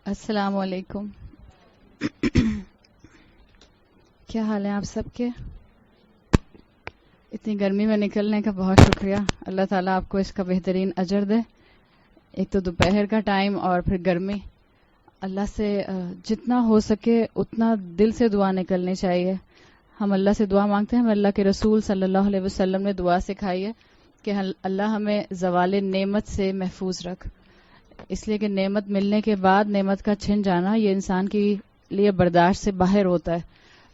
السلام علیکم. کیا حال ہے آپ سب کے؟ اتنی گرمی میں نکلنے کا بہت شکریہ. اللہ تعالیٰ آپ کو اس کا بہترین اجر دے. ایک تو دوپہر کا ٹائم اور پھر گرمی. اللہ سے جتنا ہو سکے اتنا دل سے دعا نکلنی چاہیے. ہم اللہ سے دعا مانگتے ہیں. ہم اللہ کے رسول صلی اللہ علیہ وسلم نے دعا سکھائی ہے کہ اللہ ہمیں زوال نعمت سے محفوظ رکھ. اس لیے کہ نعمت ملنے کے بعد نعمت کا چھن جانا یہ انسان کے لیے برداشت سے باہر ہوتا ہے.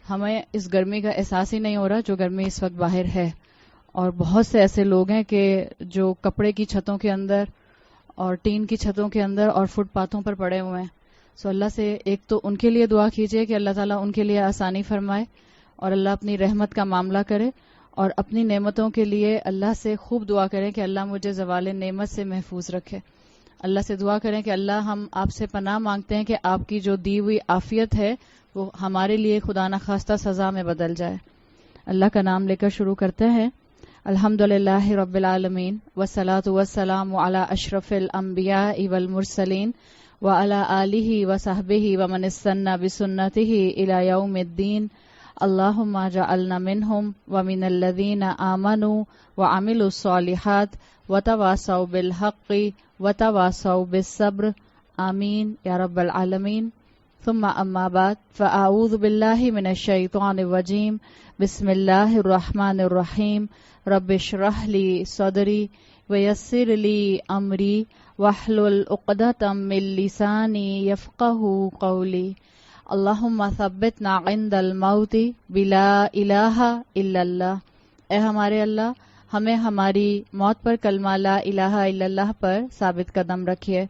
ہمیں اس گرمی کا احساس ہی نہیں ہو رہا جو گرمی اس وقت باہر ہے. اور بہت سے ایسے لوگ ہیں کہ جو کپڑے کی چھتوں کے اندر اور ٹین کی چھتوں کے اندر اور فٹ پاتھوں پر پڑے ہوئے ہیں. سو اللہ سے ایک تو ان کے لیے دعا کیجیے کہ اللہ تعالیٰ ان کے لیے آسانی فرمائے اور اللہ اپنی رحمت کا معاملہ کرے. اور اپنی نعمتوں کے لیے اللہ سے خوب دعا کریں کہ اللہ مجھے زوال نعمت سے محفوظ رکھے. اللہ سے دعا کریں کہ اللہ ہم آپ سے پناہ مانگتے ہیں کہ آپ کی جو دی ہوئی عافیت ہے وہ ہمارے لیے خدا نخواستہ سزا میں بدل جائے. اللہ کا نام لے کر شروع کرتے ہیں. الحمدللہ رب العالمین والصلاۃ والسلام علی اشرف الانبیاء والمرسلین وعلی آلہ وصحبہ ومن استنى بسنتہ الی یوم الدین. اللہم اجعلنا منہم ومن الذین آمنوا وعملوا الصالحات وتواصوا بالحق وتواصوا بالصبر. آمین یا رب العالمین. ثم اما بعد فاعوذ باللہ من الشیطان الرجیم. بسم اللہ الرحمن الرحیم. رب اشرح لی صدری ویسر لی امری واحلل عقدۃ من لسانی یفقہوا قولی. اللہم ثبتنا عند الموت بلا الہ الا اللہ. اے ہمارے اللہ ہمیں ہماری موت پر کلمہ لا الہ الا اللہ پر ثابت قدم رکھیے.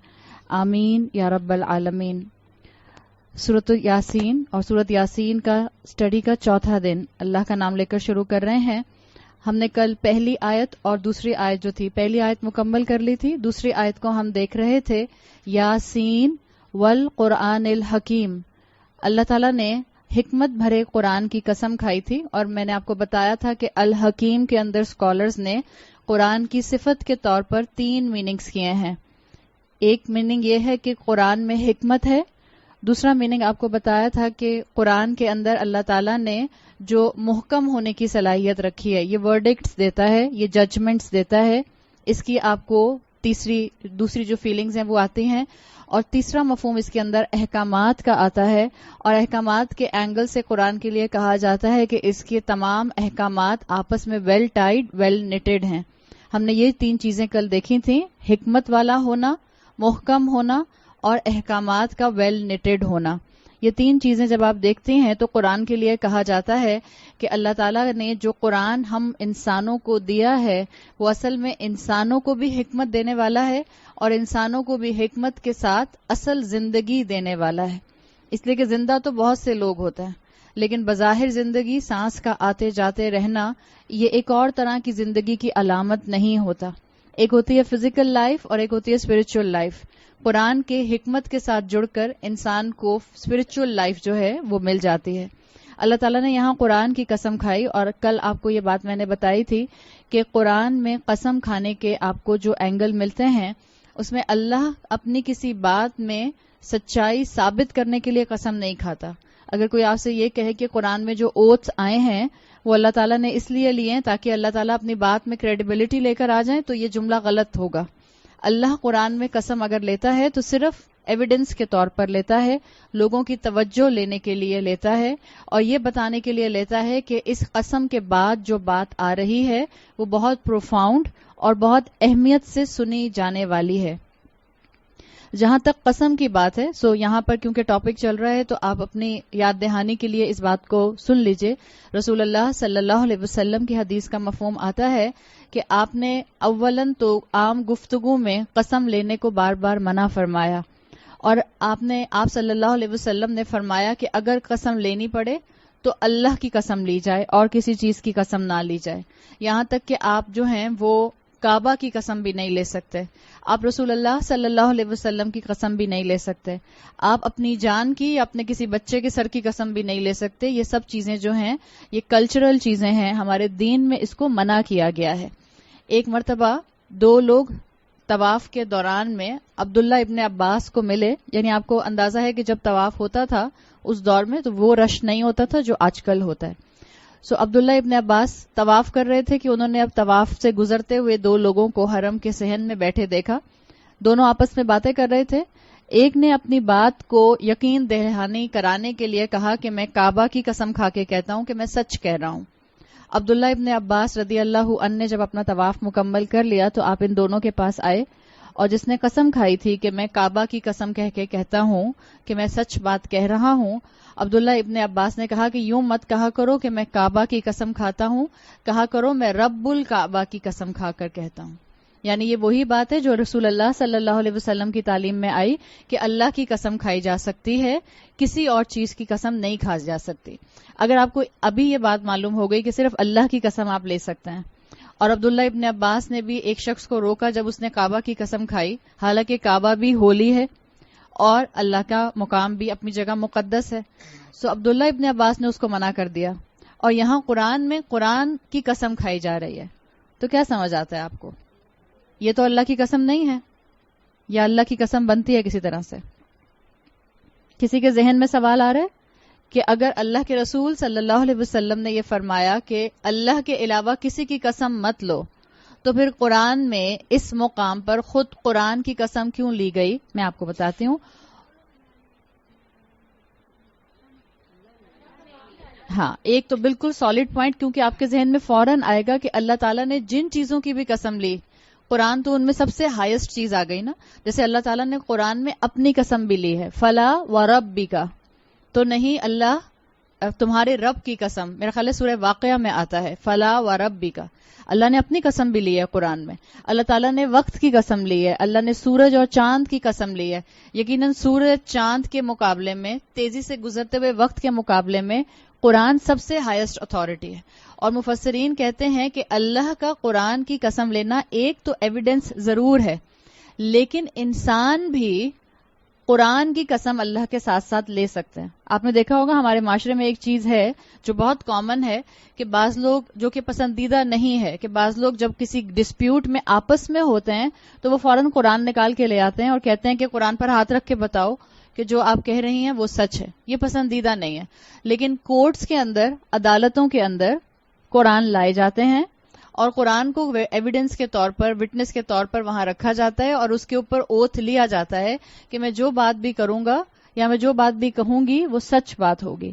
آمین یا رب العالمین. سورۃ یاسین اور سورۃ یاسین کا اسٹڈی کا چوتھا دن. اللہ کا نام لے کر شروع کر رہے ہیں. ہم نے کل پہلی آیت اور دوسری آیت جو تھی، پہلی آیت مکمل کر لی تھی، دوسری آیت کو ہم دیکھ رہے تھے. یاسین والقرآن الحکیم. اللہ تعالیٰ نے حکمت بھرے قرآن کی قسم کھائی تھی. اور میں نے آپ کو بتایا تھا کہ الحکیم کے اندر اسکالرز نے قرآن کی صفت کے طور پر 3 میننگز کیے ہیں. ایک میننگ یہ ہے کہ قرآن میں حکمت ہے. دوسرا میننگ آپ کو بتایا تھا کہ قرآن کے اندر اللہ تعالیٰ نے جو محکم ہونے کی صلاحیت رکھی ہے، یہ ورڈکٹس دیتا ہے، یہ ججمنٹس دیتا ہے. اس کی آپ کو دوسری جو فیلنگز ہیں وہ آتی ہیں. اور تیسرا مفہوم اس کے اندر احکامات کا آتا ہے. اور احکامات کے اینگل سے قرآن کے لیے کہا جاتا ہے کہ اس کے تمام احکامات آپس میں ویل ٹائڈ، ویل نیٹڈ ہیں. ہم نے یہ 3 چیزیں کل دیکھی تھیں: حکمت والا ہونا، محکم ہونا اور احکامات کا ویل نیٹڈ ہونا. یہ 3 چیزیں جب آپ دیکھتے ہیں تو قرآن کے لیے کہا جاتا ہے کہ اللہ تعالیٰ نے جو قرآن ہم انسانوں کو دیا ہے وہ اصل میں انسانوں کو بھی حکمت دینے والا ہے اور انسانوں کو بھی حکمت کے ساتھ اصل زندگی دینے والا ہے. اس لیے کہ زندہ تو بہت سے لوگ ہوتے ہیں، لیکن بظاہر زندگی، سانس کا آتے جاتے رہنا، یہ ایک اور طرح کی زندگی کی علامت نہیں ہوتا. ایک ہوتی ہے فزیکل لائف اور ایک ہوتی ہے اسپرچل لائف. قرآن کے حکمت کے ساتھ جڑ کر انسان کو اسپرچل لائف جو ہے وہ مل جاتی ہے. اللہ تعالیٰ نے یہاں قرآن کی قسم کھائی. اور کل آپ کو یہ بات میں نے بتائی تھی کہ قرآن میں قسم کھانے کے آپ کو جو اینگل ملتے ہیں اس میں اللہ اپنی کسی بات میں سچائی ثابت کرنے کے لیے قسم نہیں کھاتا. اگر کوئی آپ سے یہ کہے کہ قرآن میں جو اوتھس آئے ہیں وہ اللہ تعالیٰ نے اس لیے لیے ہیں تاکہ اللہ تعالیٰ اپنی بات میں کریڈیبلٹی لے کر آ جائیں، تو یہ جملہ غلط ہوگا. اللہ قرآن میں قسم اگر لیتا ہے تو صرف ایویڈنس کے طور پر لیتا ہے، لوگوں کی توجہ لینے کے لیے لیتا ہے اور یہ بتانے کے لیے لیتا ہے کہ اس قسم کے بعد جو بات آ رہی ہے وہ بہت پروفاؤنڈ اور بہت اہمیت سے سنی جانے والی ہے. جہاں تک قسم کی بات ہے، یہاں پر کیونکہ ٹاپک چل رہا ہے تو آپ اپنی یاد دہانی کے لیے اس بات کو سن لیجئے. رسول اللہ صلی اللہ علیہ وسلم کی حدیث کا مفہوم آتا ہے کہ آپ نے اولاً تو عام گفتگو میں قسم لینے کو بار بار منع فرمایا. اور آپ صلی اللہ علیہ وسلم نے فرمایا کہ اگر قسم لینی پڑے تو اللہ کی قسم لی جائے اور کسی چیز کی قسم نہ لی جائے. یہاں تک کہ آپ جو ہیں وہ کعبہ کی قسم بھی نہیں لے سکتے، آپ رسول اللہ صلی اللہ علیہ وسلم کی قسم بھی نہیں لے سکتے، آپ اپنی جان کی یا اپنے کسی بچے کے سر کی قسم بھی نہیں لے سکتے. یہ سب چیزیں جو ہیں یہ کلچرل چیزیں ہیں، ہمارے دین میں اس کو منع کیا گیا ہے. ایک مرتبہ 2 لوگ طواف کے دوران میں عبداللہ ابن عباس کو ملے. یعنی آپ کو اندازہ ہے کہ جب طواف ہوتا تھا اس دور میں تو وہ رش نہیں ہوتا تھا جو آج کل ہوتا ہے. سو عبداللہ ابن عباس طواف کر رہے تھے کہ انہوں نے اب طواف سے گزرتے ہوئے دو لوگوں کو حرم کے صحن میں بیٹھے دیکھا. دونوں آپس میں باتیں کر رہے تھے. ایک نے اپنی بات کو یقین دہانی کرانے کے لیے کہا کہ میں کعبہ کی قسم کھا کے کہتا ہوں کہ میں سچ کہہ رہا ہوں. عبداللہ ابن عباس رضی اللہ عنہ نے جب اپنا طواف مکمل کر لیا تو آپ ان دونوں کے پاس آئے, اور جس نے قسم کھائی تھی کہ میں کعبہ کی قسم کہہ کے کہتا ہوں کہ میں سچ بات کہہ رہا ہوں, عبداللہ ابن عباس نے کہا کہ یوں مت کہا کرو کہ میں کعبہ کی قسم کھاتا ہوں, کہا کرو میں رب الکعبہ کی قسم کھا کر کہتا ہوں. یعنی یہ وہی بات ہے جو رسول اللہ صلی اللہ علیہ وسلم کی تعلیم میں آئی کہ اللہ کی قسم کھائی جا سکتی ہے, کسی اور چیز کی قسم نہیں کھائی جا سکتی. اگر آپ کو ابھی یہ بات معلوم ہو گئی کہ صرف اللہ کی قسم آپ لے سکتے ہیں. اور عبداللہ ابن عباس نے بھی ایک شخص کو روکا جب اس نے کعبہ کی قسم کھائی, حالانکہ کعبہ بھی ہولی ہے اور اللہ کا مقام بھی اپنی جگہ مقدس ہے. سو عبداللہ ابن عباس نے اس کو منع کر دیا. اور یہاں قرآن میں قرآن کی قسم کھائی جا رہی ہے, تو کیا سمجھ آتا ہے آپ کو؟ یہ تو اللہ کی قسم نہیں ہے, یا اللہ کی قسم بنتی ہے کسی طرح سے؟ کسی کے ذہن میں سوال آ رہا ہے کہ اگر اللہ کے رسول صلی اللہ علیہ وسلم نے یہ فرمایا کہ اللہ کے علاوہ کسی کی قسم مت لو, تو پھر قرآن میں اس مقام پر خود قرآن کی قسم کیوں لی گئی؟ میں آپ کو بتاتی ہوں. ہاں, ایک تو بالکل سالڈ پوائنٹ, کیونکہ آپ کے ذہن میں فوراً آئے گا کہ اللہ تعالیٰ نے جن چیزوں کی بھی قسم لی, قرآن تو ان میں سب سے ہائیسٹ چیز آ گئی نا. جیسے اللہ تعالیٰ نے قرآن میں اپنی قسم بھی لی ہے, فلا و ربک, تو نہیں اللہ تمہارے رب کی قسم, میرا خیال ہے سورہ واقعہ میں آتا ہے فلا و ربک. اللہ نے اپنی قسم بھی لی ہے قرآن میں. اللہ تعالیٰ نے وقت کی قسم لی ہے, اللہ نے سورج اور چاند کی قسم لی ہے. یقیناً سورج چاند کے مقابلے میں, تیزی سے گزرتے ہوئے وقت کے مقابلے میں قرآن سب سے ہائیسٹ اتھارٹی ہے. اور مفسرین کہتے ہیں کہ اللہ کا قرآن کی قسم لینا ایک تو ایویڈنس ضرور ہے, لیکن انسان بھی قرآن کی قسم اللہ کے ساتھ ساتھ لے سکتے ہیں. آپ نے دیکھا ہوگا ہمارے معاشرے میں ایک چیز ہے جو بہت کامن ہے کہ بعض لوگ, جو کہ پسندیدہ نہیں ہے, کہ بعض لوگ جب کسی ڈسپیوٹ میں آپس میں ہوتے ہیں تو وہ فوراً قرآن نکال کے لے آتے ہیں اور کہتے ہیں کہ قرآن پر ہاتھ رکھ کے بتاؤ کہ جو آپ کہہ رہی ہیں وہ سچ ہے. یہ پسندیدہ نہیں ہے, لیکن کورٹس کے اندر, عدالتوں کے اندر قرآن لائے جاتے ہیں اور قرآن کو ایویڈنس کے طور پر, وٹنس کے طور پر وہاں رکھا جاتا ہے, اور اس کے اوپر اوتھ لیا جاتا ہے کہ میں جو بات بھی کروں گا یا میں جو بات بھی کہوں گی وہ سچ بات ہوگی.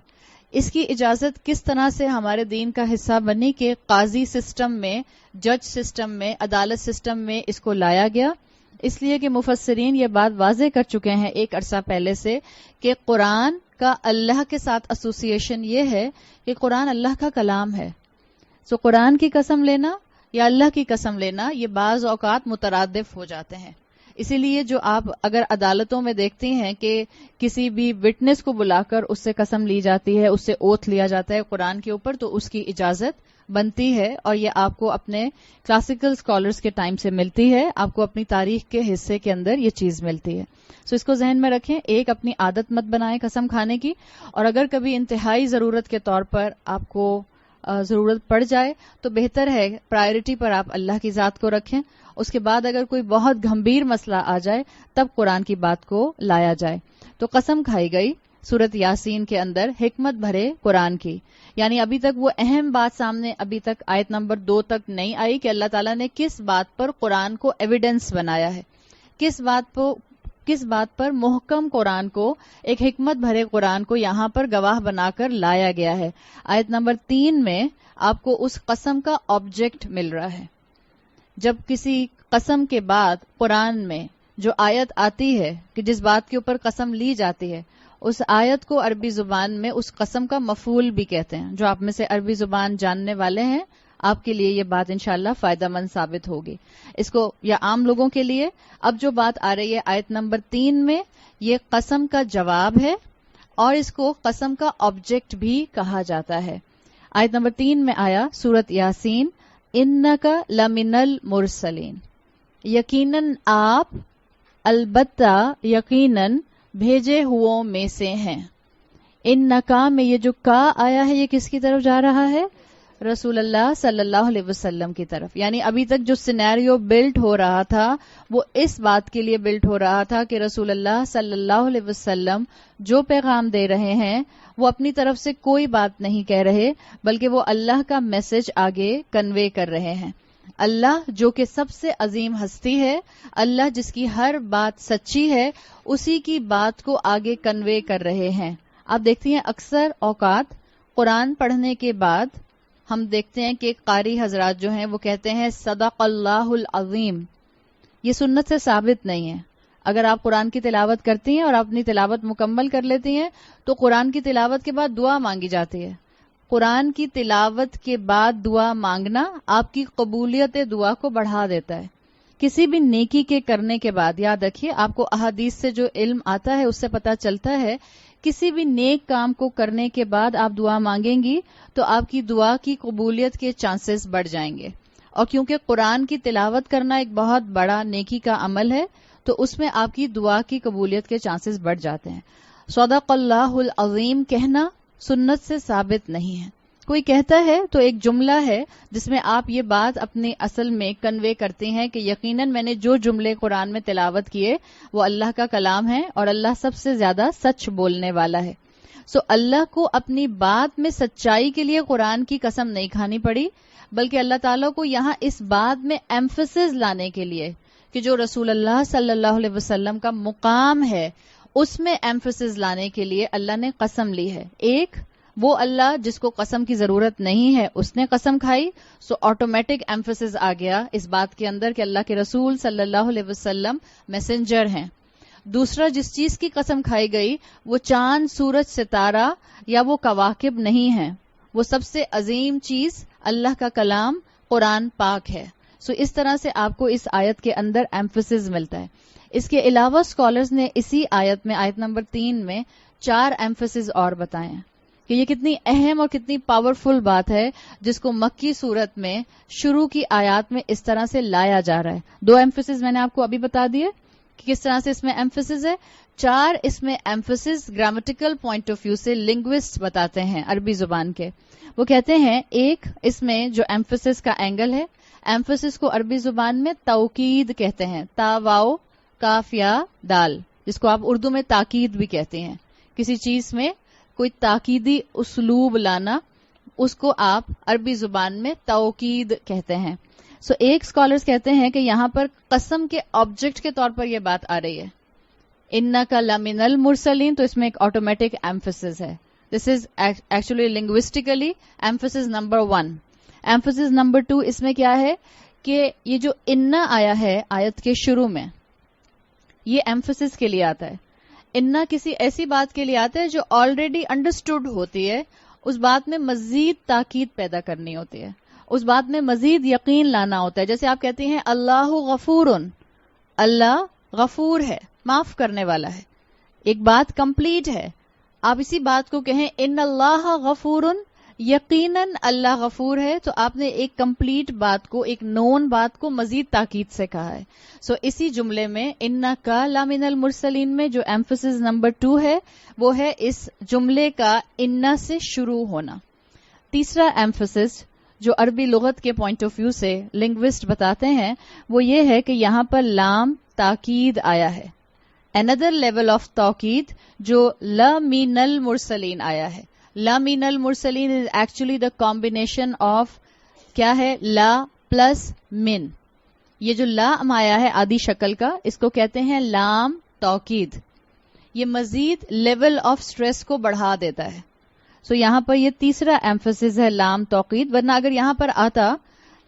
اس کی اجازت کس طرح سے ہمارے دین کا حصہ بنی کہ قاضی سسٹم میں, جج سسٹم میں, عدالت سسٹم میں اس کو لایا گیا. اس لیے کہ مفسرین یہ بات واضح کر چکے ہیں ایک عرصہ پہلے سے کہ قرآن کا اللہ کے ساتھ ایسوسیشن یہ ہے کہ قرآن اللہ کا کلام ہے. سو قرآن کی قسم لینا یا اللہ کی قسم لینا یہ بعض اوقات مترادف ہو جاتے ہیں. اسی لیے جو آپ اگر عدالتوں میں دیکھتے ہیں کہ کسی بھی وٹنس کو بلا کر اس سے قسم لی جاتی ہے, اس سے اوتھ لیا جاتا ہے قرآن کے اوپر, تو اس کی اجازت بنتی ہے, اور یہ آپ کو اپنے کلاسیکل اسکالرس کے ٹائم سے ملتی ہے, آپ کو اپنی تاریخ کے حصے کے اندر یہ چیز ملتی ہے. سو اس کو ذہن میں رکھیں, ایک اپنی عادت مت بنائیں قسم کھانے کی, اور اگر کبھی انتہائی ضرورت کے طور پر آپ کو ضرورت پڑ جائے تو بہتر ہے پرائرٹی پر آپ اللہ کی ذات کو رکھیں. اس کے بعد اگر کوئی بہت گھمبیر مسئلہ آ جائے تب قرآن کی بات کو لایا جائے. تو قسم کھائی گئی سورت یاسین کے اندر حکمت بھرے قرآن کی. یعنی ابھی تک وہ اہم بات سامنے, ابھی تک آیت نمبر 2 تک نہیں آئی کہ اللہ تعالیٰ نے کس بات پر قرآن کو ایویڈنس بنایا ہے, کس بات پر محکم قرآن کو, ایک حکمت بھرے قرآن کو یہاں پر گواہ بنا کر لایا گیا ہے. آیت نمبر 3 میں آپ کو اس قسم کا آبجیکٹ مل رہا ہے. جب کسی قسم کے بعد قرآن میں جو آیت آتی ہے کہ جس بات کے اوپر قسم لی جاتی ہے, اس آیت کو عربی زبان میں اس قسم کا مفعول بھی کہتے ہیں. جو آپ میں سے عربی زبان جاننے والے ہیں آپ کے لیے یہ بات انشاءاللہ فائدہ مند ثابت ہوگی. اس کو, یا عام لوگوں کے لیے, اب جو بات آ رہی ہے آیت نمبر 3 میں, یہ قسم کا جواب ہے اور اس کو قسم کا آبجیکٹ بھی کہا جاتا ہے. آیت نمبر 3 میں آیا سورت یاسین, انکا لمن المرسلین, یقیناً آپ, البتہ یقیناً بھیجے ہوں میں سے ہیں. انکا میں یہ جو کا آیا ہے یہ کس کی طرف جا رہا ہے؟ رسول اللہ صلی اللہ علیہ وسلم کی طرف. یعنی ابھی تک جو سینیریو بلٹ ہو رہا تھا وہ اس بات کے لیے بلٹ ہو رہا تھا کہ رسول اللہ صلی اللہ علیہ وسلم جو پیغام دے رہے ہیں وہ اپنی طرف سے کوئی بات نہیں کہہ رہے بلکہ وہ اللہ کا میسج آگے کنوے کر رہے ہیں. اللہ جو کہ سب سے عظیم ہستی ہے, اللہ جس کی ہر بات سچی ہے, اسی کی بات کو آگے کنوے کر رہے ہیں. آپ دیکھتی ہیں اکثر اوقات قرآن پڑھنے کے بعد ہم دیکھتے ہیں کہ قاری حضرات جو ہیں وہ کہتے ہیں صدق اللہ العظیم. یہ سنت سے ثابت نہیں ہے. اگر آپ قرآن کی تلاوت کرتی ہیں اور آپ اپنی تلاوت مکمل کر لیتی ہیں تو قرآن کی تلاوت کے بعد دعا مانگی جاتی ہے. قرآن کی تلاوت کے بعد دعا مانگنا آپ کی قبولیت دعا کو بڑھا دیتا ہے. کسی بھی نیکی کے کرنے کے بعد, یاد رکھیے آپ کو احادیث سے جو علم آتا ہے اس سے پتہ چلتا ہے, کسی بھی نیک کام کو کرنے کے بعد آپ دعا مانگیں گی تو آپ کی دعا کی قبولیت کے چانسز بڑھ جائیں گے. اور کیونکہ قرآن کی تلاوت کرنا ایک بہت بڑا نیکی کا عمل ہے تو اس میں آپ کی دعا کی قبولیت کے چانسز بڑھ جاتے ہیں. صدق اللہ العظیم کہنا سنت سے ثابت نہیں ہے. کوئی کہتا ہے تو ایک جملہ ہے جس میں آپ یہ بات اپنے اصل میں کنوے کرتے ہیں کہ یقیناً میں نے جو جملے قرآن میں تلاوت کیے وہ اللہ کا کلام ہے اور اللہ سب سے زیادہ سچ بولنے والا ہے. اللہ کو اپنی بات میں سچائی کے لیے قرآن کی قسم نہیں کھانی پڑی بلکہ اللہ تعالیٰ کو یہاں اس بات میں ایمفسس لانے کے لیے کہ جو رسول اللہ صلی اللہ علیہ وسلم کا مقام ہے اس میں ایمفسس لانے کے لیے اللہ نے قسم لی ہے. ایک وہ اللہ جس کو قسم کی ضرورت نہیں ہے اس نے قسم کھائی, سو آٹومیٹک ایمفسس آ گیا اس بات کے اندر کہ اللہ کے رسول صلی اللہ علیہ وسلم میسنجر ہیں. دوسرا جس چیز کی قسم کھائی گئی وہ چاند, سورج, ستارہ یا وہ کواکب نہیں ہیں, وہ سب سے عظیم چیز اللہ کا کلام قرآن پاک ہے. اس طرح سے آپ کو اس آیت کے اندر ایمفسس ملتا ہے. اس کے علاوہ اسکالرز نے اسی آیت میں, آیت نمبر 3 میں 4 ایمفسس اور بتائے ہیں کہ یہ کتنی اہم اور کتنی پاورفل بات ہے جس کو مکی صورت میں شروع کی آیات میں اس طرح سے لایا جا رہا ہے. 2 ایمفسس میں نے آپ کو ابھی بتا دیے کہ کس طرح سے اس میں ایمفسس ہے. 4 اس میں emphasis grammatical point of view سے لنگوسٹ بتاتے ہیں عربی زبان کے. وہ کہتے ہیں ایک اس میں جو ایمفسس کا اینگل ہے, ایمفسس کو عربی زبان میں توکید کہتے ہیں, تا واو کاف یا دال, جس کو آپ اردو میں تاکید بھی کہتے ہیں. کسی چیز میں کوئی تاکیدی اسلوب لانا اس کو آپ عربی زبان میں توکید کہتے ہیں. ایک اسکالرز کہتے ہیں کہ یہاں پر قسم کے آبجیکٹ کے طور پر یہ بات آ رہی ہے انکا لمن المرسلین, تو اس میں ایک آٹومیٹک ایمفسس ہے. This is actually linguistically emphasis number 1. Emphasis number 2 اس میں کیا ہے کہ یہ جو انا آیا ہے آیت کے شروع میں, یہ ایمفسس کے لیے آتا ہے. انا کسی ایسی بات کے لیے آتا ہے جو آلریڈی انڈرسٹوڈ ہوتی ہے, اس بات میں مزید تاکید پیدا کرنی ہوتی ہے, اس بات میں مزید یقین لانا ہوتا ہے. جیسے آپ کہتے ہیں اللہ غفورن, اللہ غفور ہے, معاف کرنے والا ہے, ایک بات کمپلیٹ ہے. آپ اسی بات کو کہیں ان اللہ غفورن, یقیناً اللہ غفور ہے, تو آپ نے ایک کمپلیٹ بات کو, ایک نون بات کو مزید تاکید سے کہا ہے. اسی جملے میں انکا لمن المرسلین میں جو ایمفسس نمبر 2 ہے وہ ہے اس جملے کا انا سے شروع ہونا. تیسرا ایمفسس جو عربی لغت کے پوائنٹ آف ویو سے لنگوسٹ بتاتے ہیں وہ یہ ہے کہ یہاں پر لام تاکید آیا ہے. another level of تاکید جو لا من المرسلین آیا ہے. لا من المرسلین is actually the combination of کیا ہے, لا پلس من. یہ جو لام آیا ہے آدھی شکل کا, اس کو کہتے ہیں لام توکید. یہ مزید لیول آف سٹریس کو بڑھا دیتا ہے. یہاں پر یہ تیسرا ایمفسس ہے لام توقید. ورنہ اگر یہاں پر آتا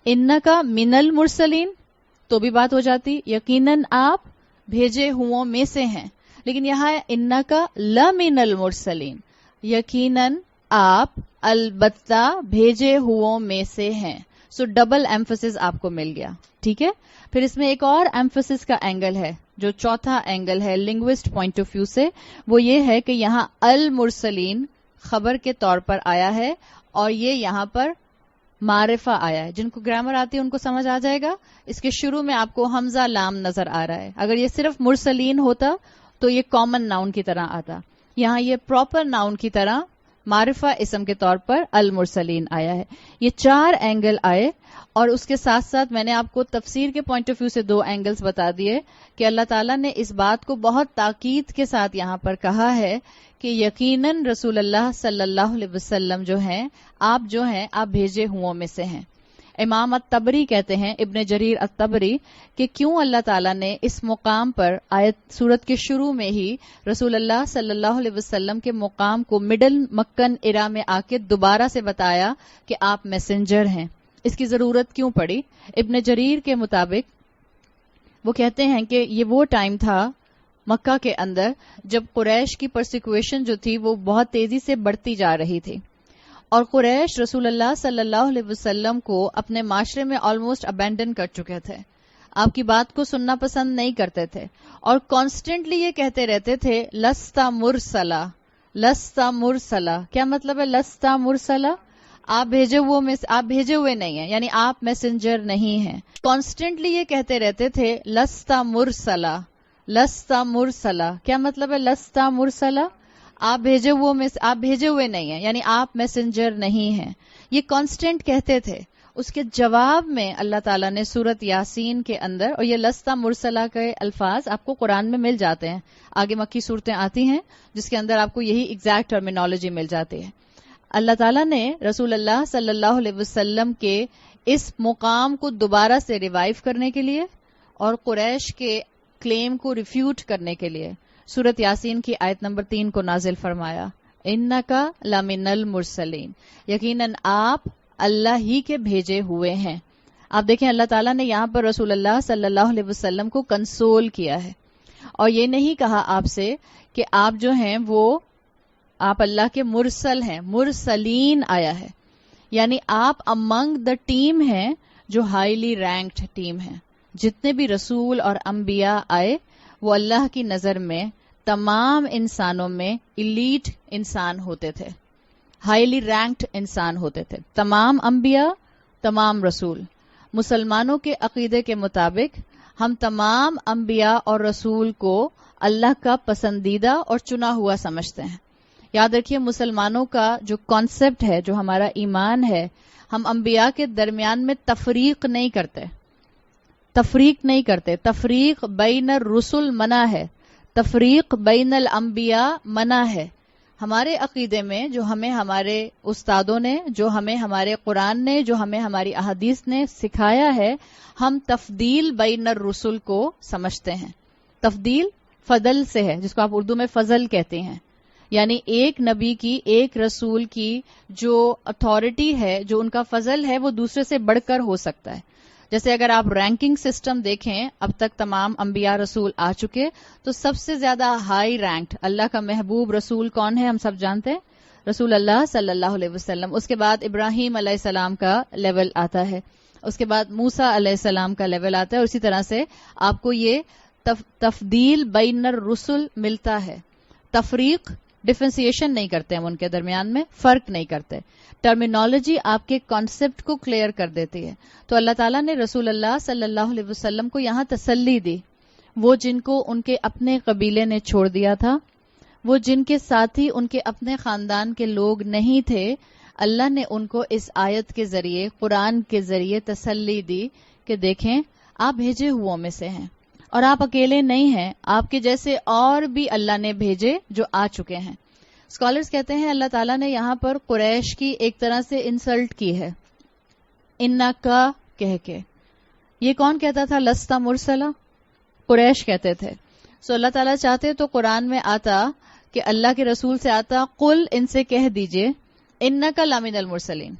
انکا من المرسلین تو بھی بات ہو جاتی, یقیناً آپ بھیجے ہوں میں سے ہیں. لیکن یہاں انکا لمن المرسلین, یقیناً آپ البتہ بھیجے ہوں میں سے ہیں. ڈبل ایمفسس آپ کو مل گیا. ٹھیک ہے. پھر اس میں ایک اور ایمفسس کا اینگل ہے جو چوتھا اینگل ہے لنگوسٹ پوائنٹ آف ویو سے, وہ یہ ہے کہ یہاں المرسلین خبر کے طور پر آیا ہے اور یہ یہاں پر معرفہ آیا ہے. جن کو گرامر آتی ہے ان کو سمجھ آ جائے گا. اس کے شروع میں آپ کو حمزہ لام نظر آ رہا ہے. اگر یہ صرف مرسلین ہوتا تو یہ کامن ناؤن کی طرح آتا. یہاں یہ پراپر ناؤن کی طرح معرفہ اسم کے طور پر المرسلین آیا ہے. یہ 4 اینگل آئے اور اس کے ساتھ ساتھ میں نے آپ کو تفسیر کے پوائنٹ آف ویو سے 2 اینگلز بتا دیے کہ اللہ تعالیٰ نے اس بات کو بہت تاکید کے ساتھ یہاں پر کہا ہے کہ یقیناً رسول اللہ صلی اللہ علیہ وسلم جو ہیں آپ بھیجے ہوں میں سے ہیں. امام الطبری کہتے ہیں، ابن جریر الطبری، کہ کیوں اللہ تعالیٰ نے اس مقام پر آیت سورت کے شروع میں ہی رسول اللہ صلی اللہ علیہ وسلم کے مقام کو مڈل مکن ایرا میں آ کے دوبارہ سے بتایا کہ آپ میسنجر ہیں. اس کی ضرورت کیوں پڑی؟ ابن جریر کے مطابق وہ کہتے ہیں کہ یہ وہ ٹائم تھا مکہ کے اندر جب قریش کی پرسیکویشن جو تھی وہ بہت تیزی سے بڑھتی جا رہی تھی، اور قریش رسول اللہ صلی اللہ علیہ وسلم کو اپنے معاشرے میں آلموسٹ ابینڈن کر چکے تھے، آپ کی بات کو سننا پسند نہیں کرتے تھے، اور کانسٹنٹلی یہ کہتے رہتے تھے لستا مرسلا، لستا مرسلا. کیا مطلب ہے لستا مرسلا؟ آپ بھیجے ہوئے نہیں ہیں، یعنی آپ میسنجر نہیں ہیں. کانسٹنٹلی یہ کہتے رہتے تھے لستا مرسلا، لستا مرسلا. کیا مطلب ہے لستا مرسلا؟ آپ بھیجے ہوئے نہیں ہیں، یعنی آپ میسنجر نہیں ہیں. یہ کانسٹنٹ کہتے تھے. اس کے جواب میں اللہ تعالیٰ نے سورت یاسین کے اندر، اور یہ لستا مرسلا کے الفاظ آپ کو قرآن میں مل جاتے ہیں، آگے مکی صورتیں آتی ہیں جس کے اندر آپ کو یہی ایگزیکٹ ٹرمینالوجی مل جاتی ہے. اللہ تعالیٰ نے رسول اللہ صلی اللہ علیہ وسلم کے اس مقام کو دوبارہ سے ریوائیو کرنے کے لیے اور قریش کے کلیم کو ریفیوٹ کرنے کے لیے سورت یاسین کی آیت نمبر 3 کو نازل فرمایا، انکا لمن المرسلین، یقیناً آپ اللہ ہی کے بھیجے ہوئے ہیں. آپ دیکھیں اللہ تعالیٰ نے یہاں پر رسول اللہ صلی اللہ علیہ وسلم کو کنسول کیا ہے، اور یہ نہیں کہا آپ سے کہ آپ جو ہیں وہ آپ اللہ کے مرسل ہیں. مرسلین آیا ہے، یعنی آپ امنگ دا ٹیم ہیں جو ہائیلی رینکڈ ٹیم ہیں. جتنے بھی رسول اور انبیاء آئے وہ اللہ کی نظر میں تمام انسانوں میں ایلیٹ انسان ہوتے تھے، ہائیلی رینکڈ انسان ہوتے تھے. تمام انبیاء، تمام رسول. مسلمانوں کے عقیدے کے مطابق ہم تمام انبیاء اور رسول کو اللہ کا پسندیدہ اور چنا ہوا سمجھتے ہیں. یاد رکھیے مسلمانوں کا جو کانسیپٹ ہے، جو ہمارا ایمان ہے، ہم انبیاء کے درمیان میں تفریق نہیں کرتے. تفریق بین الرسل منع ہے، تفریق بین الانبیاء منع ہے. ہمارے عقیدے میں جو ہمیں ہمارے استادوں نے، جو ہمیں ہمارے قرآن نے، جو ہمیں ہماری احادیث نے سکھایا ہے، ہم تفضیل بین الرسل کو سمجھتے ہیں. تفضیل فضل سے ہے، جس کو آپ اردو میں فضل کہتے ہیں، یعنی ایک نبی کی، ایک رسول کی جو اتھارٹی ہے، جو ان کا فضل ہے، وہ دوسرے سے بڑھ کر ہو سکتا ہے. جیسے اگر آپ رینکنگ سسٹم دیکھیں، اب تک تمام انبیاء رسول آ چکے، تو سب سے زیادہ ہائی رینکڈ اللہ کا محبوب رسول کون ہے؟ ہم سب جانتے ہیں، رسول اللہ صلی اللہ علیہ وسلم. اس کے بعد ابراہیم علیہ السلام کا لیول آتا ہے، اس کے بعد موسیٰ علیہ السلام کا لیول آتا ہے، اور اسی طرح سے آپ کو یہ تفضیل بین الرسل ملتا ہے. تفریق، ڈفرینسیشن نہیں کرتے ہم ان کے درمیان میں، فرق نہیں کرتے. ٹرمینالوجی آپ کے کانسیپٹ کو کلیئر کر دیتی ہے. تو اللہ تعالیٰ نے رسول اللہ صلی اللہ علیہ وسلم کو یہاں تسلی دی. وہ جن کو ان کے اپنے قبیلے نے چھوڑ دیا تھا، وہ جن کے ساتھی ان کے اپنے خاندان کے لوگ نہیں تھے، اللہ نے ان کو اس آیت کے ذریعے، قرآن کے ذریعے تسلی دی کہ دیکھیں آپ بھیجے ہوں میں سے ہیں، اور آپ اکیلے نہیں ہیں، آپ کے جیسے اور بھی اللہ نے بھیجے جو آ چکے ہیں. اسکالرز کہتے ہیں اللہ تعالیٰ نے یہاں پر قریش کی ایک طرح سے انسلٹ کی ہے، انا کا کہہ کے. یہ کون کہتا تھا لستا مرسلا؟ قریش کہتے تھے. سو اللہ تعالیٰ چاہتے تو قرآن میں آتا کہ اللہ کے رسول سے آتا، قل ان سے کہہ دیجئے انکا لمن المرسلین.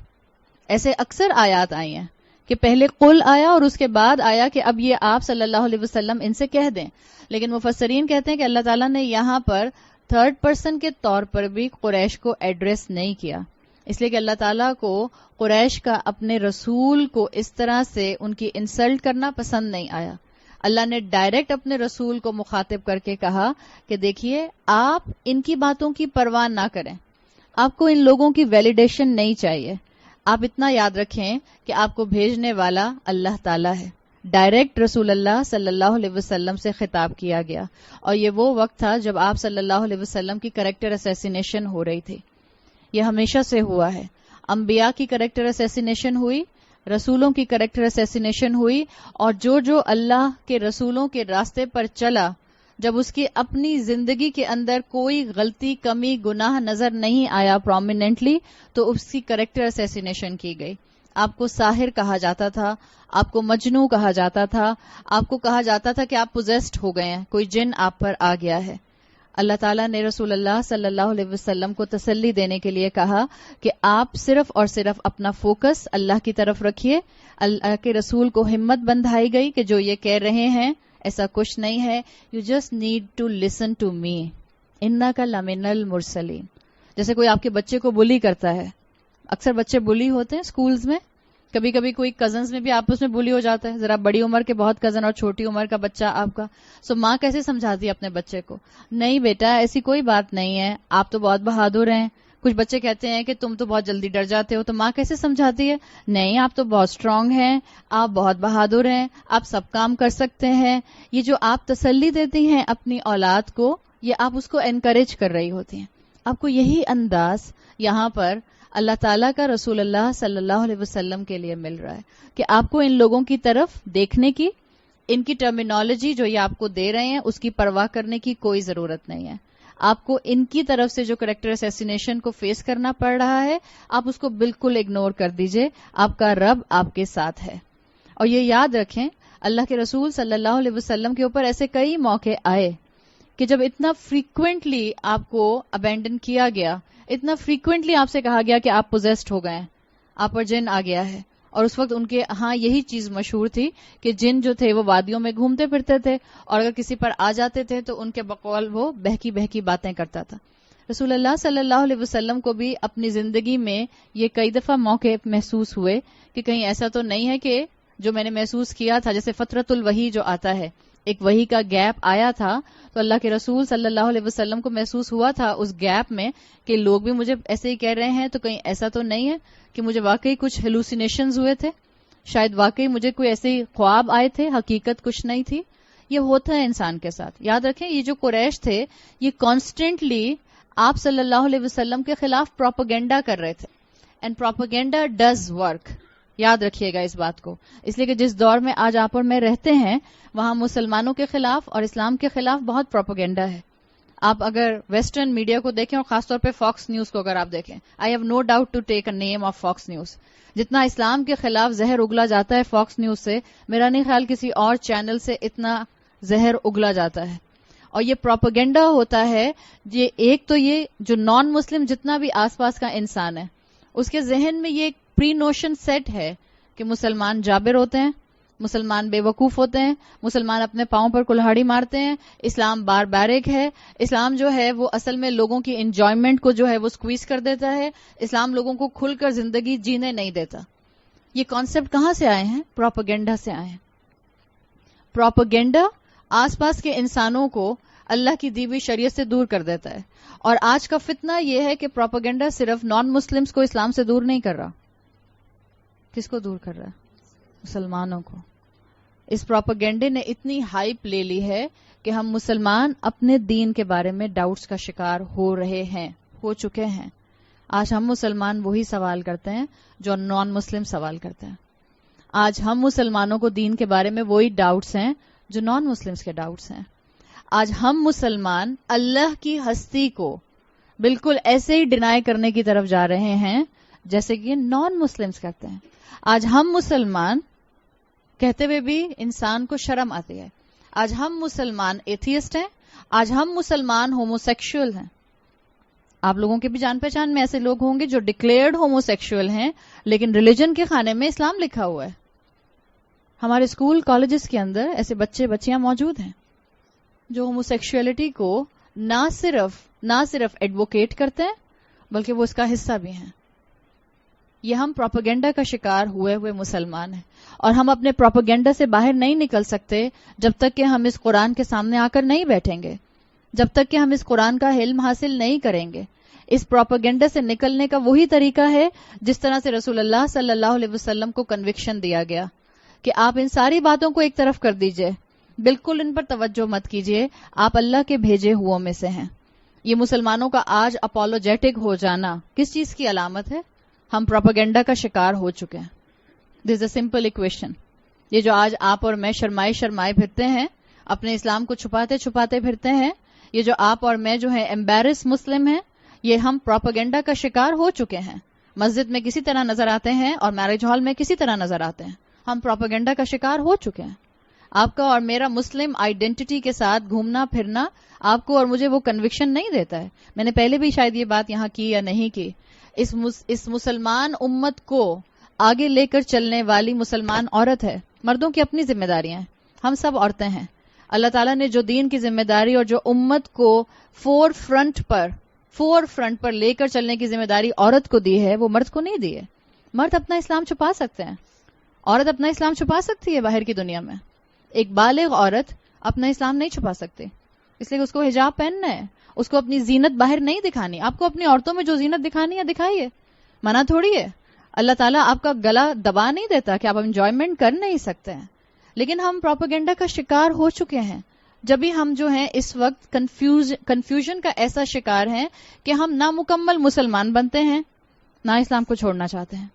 ایسے اکثر آیات آئی ہیں کہ پہلے قل آیا اور اس کے بعد آیا کہ اب یہ آپ صلی اللہ علیہ وسلم ان سے کہہ دیں. لیکن مفسرین کہتے ہیں کہ اللہ تعالیٰ نے یہاں پر تھرڈ پرسن کے طور پر بھی قریش کو ایڈریس نہیں کیا، اس لیے کہ اللہ تعالیٰ کو قریش کا اپنے رسول کو اس طرح سے ان کی انسلٹ کرنا پسند نہیں آیا. اللہ نے ڈائریکٹ اپنے رسول کو مخاطب کر کے کہا کہ دیکھیے آپ ان کی باتوں کی پرواہ نہ کریں، آپ کو ان لوگوں کی ویلیڈیشن نہیں چاہیے. آپ اتنا یاد رکھیں کہ آپ کو بھیجنے والا اللہ تعالیٰ ہے. ڈائریکٹ رسول اللہ صلی اللہ علیہ وسلم سے خطاب کیا گیا، اور یہ وہ وقت تھا جب آپ صلی اللہ علیہ وسلم کی کریکٹر اسیسینیشن ہو رہی تھی. یہ ہمیشہ سے ہوا ہے. انبیاء کی کریکٹر اسیسینیشن ہوئی, رسولوں کی کریکٹر اسیسینیشن ہوئی, اور جو اللہ کے رسولوں کے راستے پر چلا, جب اس کی اپنی زندگی کے اندر کوئی غلطی, کمی, گناہ نظر نہیں آیا پرومیننٹلی, تو اس کی کریکٹر اسیسینیشن کی گئی. آپ کو ساحر کہا جاتا تھا, آپ کو مجنو کہا جاتا تھا, آپ کو کہا جاتا تھا کہ آپ پوزیسڈ ہو گئے ہیں, کوئی جن آپ پر آ گیا ہے. اللہ تعالیٰ نے رسول اللہ صلی اللہ علیہ وسلم کو تسلی دینے کے لیے کہا کہ آپ صرف اور صرف اپنا فوکس اللہ کی طرف رکھیے. اللہ کے رسول کو ہمت بندھائی گئی کہ جو یہ کہہ رہے ہیں ایسا کچھ نہیں ہے, you just need to listen to me انک لمن المرسلین. جیسے کوئی آپ کے بچے کو بلی کرتا ہے, اکثر بچے بلی ہوتے ہیں اسکولز میں, کبھی کبھی کوئی کزنز میں بھی آپس میں بلی ہو جاتا ہے, ذرا بڑی عمر کے بہت کزن اور چھوٹی عمر کا بچہ آپ کا. سو ماں کیسے سمجھاتی ہے اپنے بچے کو, نہیں بیٹا ایسی کوئی بات نہیں ہے, آپ تو بہت بہادر ہیں. کچھ بچے کہتے ہیں کہ تم تو بہت جلدی ڈر جاتے ہو, تو ماں کیسے سمجھاتی ہے, نہیں آپ تو بہت اسٹرانگ ہیں, آپ بہت بہادر ہیں, آپ سب کام کر سکتے ہیں. یہ جو آپ تسلی دیتی ہیں اپنی اولاد کو, یہ آپ اس کو انکریج کر رہی ہوتی ہیں. آپ کو یہی انداز یہاں پر اللہ تعالیٰ کا رسول اللہ صلی اللہ علیہ وسلم کے لیے مل رہا ہے کہ آپ کو ان لوگوں کی طرف دیکھنے کی, ان کی ٹرمینالوجی جو یہ آپ کو دے رہے ہیں اس کی پرواہ کرنے کی کوئی ضرورت نہیں ہے. آپ کو ان کی طرف سے جو کریکٹر اسیسینیشن کو فیس کرنا پڑ رہا ہے, آپ اس کو بالکل اگنور کر دیجئے. آپ کا رب آپ کے ساتھ ہے. اور یہ یاد رکھیں, اللہ کے رسول صلی اللہ علیہ وسلم کے اوپر ایسے کئی موقع آئے کہ جب اتنا فریکوینٹلی آپ کو ابینڈن کیا گیا, اتنا فریکوینٹلی آپ سے کہا گیا کہ آپ پوزیسڈ ہو گئے ہیں, آپ پر جن آ گیا ہے. اور اس وقت ان کے ہاں یہی چیز مشہور تھی کہ جن جو تھے وہ وادیوں میں گھومتے پھرتے تھے, اور اگر کسی پر آ جاتے تھے تو ان کے بقول وہ بہکی بہکی باتیں کرتا تھا. رسول اللہ صلی اللہ علیہ وسلم کو بھی اپنی زندگی میں یہ کئی دفعہ موقع محسوس ہوئے کہ کہیں ایسا تو نہیں ہے کہ جو میں نے محسوس کیا تھا, جیسے فترۃ الوحی جو آتا ہے, ایک وحی کا گیپ آیا تھا, تو اللہ کے رسول صلی اللہ علیہ وسلم کو محسوس ہوا تھا اس گیپ میں کہ لوگ بھی مجھے ایسے ہی کہہ رہے ہیں, تو کہیں ایسا تو نہیں ہے کہ مجھے واقعی کچھ ہیلوسینیشنز ہوئے تھے, شاید واقعی مجھے کوئی ایسے خواب آئے تھے, حقیقت کچھ نہیں تھی. یہ ہوتا ہے انسان کے ساتھ. یاد رکھیں یہ جو قریش تھے یہ کانسٹنٹلی آپ صلی اللہ علیہ وسلم کے خلاف پروپیگنڈا کر رہے تھے, اینڈ پروپیگنڈا ڈز ورک. یاد رکھیے گا اس بات کو, اس لیے کہ جس دور میں آج آپ اور میں رہتے ہیں وہاں مسلمانوں کے خلاف اور اسلام کے خلاف بہت پروپیگنڈا ہے. آپ اگر ویسٹرن میڈیا کو دیکھیں, اور خاص طور پہ فاکس نیوز کو اگر آپ دیکھیں, I have no doubt to take a name of Fox News. جتنا اسلام کے خلاف زہر اگلا جاتا ہے فاکس نیوز سے, میرا نہیں خیال کسی اور چینل سے اتنا زہر اگلا جاتا ہے. اور یہ پروپیگنڈا ہوتا ہے, یہ ایک تو یہ جو نان مسلم جتنا بھی آس پاس کا انسان ہے اس کے ذہن میں یہ ایک پری نوشن سیٹ ہے کہ مسلمان جابر ہوتے ہیں, مسلمان بے وقوف ہوتے ہیں, مسلمان اپنے پاؤں پر کلہاڑی مارتے ہیں, اسلام باربیرک ہے, اسلام جو ہے وہ اصل میں لوگوں کی انجوائمنٹ کو جو ہے وہ سکویز کر دیتا ہے, اسلام لوگوں کو کھل کر زندگی جینے نہیں دیتا. یہ کانسیپٹ کہاں سے آئے ہیں؟ پروپیگنڈا سے آئے ہیں. پروپیگنڈا آس پاس کے انسانوں کو اللہ کی دی ہوئی شریعت سے دور کر دیتا ہے. اور آج کا فتنہ یہ ہے کہ پروپیگنڈا صرف نان مسلمز کو اسلام سے دور نہیں کر رہا. کس کو دور کر رہا ہے؟ مسلمانوں کو. اس پروپیگنڈے نے اتنی ہائپ لے لی ہے کہ ہم مسلمان اپنے دین کے بارے میں ڈاؤٹس کا شکار ہو رہے ہیں, ہو چکے ہیں. آج ہم مسلمان وہی سوال کرتے ہیں جو نان مسلم سوال کرتے ہیں. آج ہم مسلمانوں کو دین کے بارے میں وہی ڈاؤٹس ہیں جو نان مسلمس کے ڈاؤٹس ہیں. آج ہم مسلمان اللہ کی ہستی کو بالکل ایسے ہی ڈینائی کرنے کی طرف جا رہے ہیں جیسے کہ نان مسلمس کرتے ہیں. آج ہم مسلمان کہتے ہوئے بھی انسان کو شرم آتی ہے. آج ہم مسلمان ایتھیسٹ ہیں, آج ہم مسلمان ہوموسیکشول ہیں. آپ لوگوں کے بھی جان پہچان میں ایسے لوگ ہوں گے جو ڈکلیئرڈ ہوموسیکشول ہیں لیکن ریلیجن کے خانے میں اسلام لکھا ہوا ہے. ہمارے اسکول کالجز کے اندر ایسے بچے بچیاں موجود ہیں جو ہوموسیکشولیٹی کو نہ صرف ایڈوکیٹ کرتے ہیں بلکہ وہ اس کا حصہ بھی ہیں. یہ ہم پروپیگنڈا کا شکار ہوئے مسلمان ہیں, اور ہم اپنے پروپیگنڈا سے باہر نہیں نکل سکتے جب تک کہ ہم اس قرآن کے سامنے آ کر نہیں بیٹھیں گے, جب تک کہ ہم اس قرآن کا علم حاصل نہیں کریں گے. اس پروپیگنڈا سے نکلنے کا وہی طریقہ ہے جس طرح سے رسول اللہ صلی اللہ علیہ وسلم کو کنوکشن دیا گیا کہ آپ ان ساری باتوں کو ایک طرف کر دیجئے, بالکل ان پر توجہ مت کیجئے, آپ اللہ کے بھیجے ہوں میں سے ہیں. یہ مسلمانوں کا آج اپولوجیٹک ہو جانا کس چیز کی علامت ہے؟ ہم پروپیگنڈا کا شکار ہو چکے ہیں. دس از اے سمپل اکویشن. یہ جو آج آپ اور میں شرمائے پھرتے ہیں, اپنے اسلام کو چھپاتے چھپاتے پھرتے ہیں, یہ جو آپ اور میں جو ہیں ایمبیرس مسلم ہیں, یہ ہم پروپیگنڈا کا شکار ہو چکے ہیں. مسجد میں کسی طرح نظر آتے ہیں اور میرج ہال میں کسی طرح نظر آتے ہیں. ہم پروپیگنڈا کا شکار ہو چکے ہیں. آپ کا اور میرا مسلم آئیڈینٹی کے ساتھ گھومنا پھرنا آپ کو اور مجھے وہ کنوکشن نہیں دیتا ہے. میں نے پہلے بھی شاید یہ بات یہاں کی یا نہیں کی. اس مسلمان امت کو آگے لے کر چلنے والی مسلمان عورت ہے. مردوں کی اپنی ذمہ داریاں ہیں, ہم سب عورتیں ہیں. اللہ تعالیٰ نے جو دین کی ذمہ داری اور جو امت کو فور فرنٹ پر لے کر چلنے کی ذمہ داری عورت کو دی ہے, وہ مرد کو نہیں دی ہے. مرد اپنا اسلام چھپا سکتے ہیں, عورت اپنا اسلام چھپا سکتی ہے باہر کی دنیا میں. ایک بالغ عورت اپنا اسلام نہیں چھپا سکتی, اس لیے اس کو حجاب پہننا ہے, اس کو اپنی زینت باہر نہیں دکھانی. آپ کو اپنی عورتوں میں جو زینت دکھانی ہے دکھائیے, منع تھوڑی ہے. اللہ تعالیٰ آپ کا گلا دبا نہیں دیتا کہ آپ انجوائمنٹ کر نہیں سکتے ہیں. لیکن ہم پروپیگنڈا کا شکار ہو چکے ہیں. جب بھی ہم جو ہیں اس وقت کنفیوژن کا ایسا شکار ہیں کہ ہم نامکمل مسلمان بنتے ہیں, نہ اسلام کو چھوڑنا چاہتے ہیں.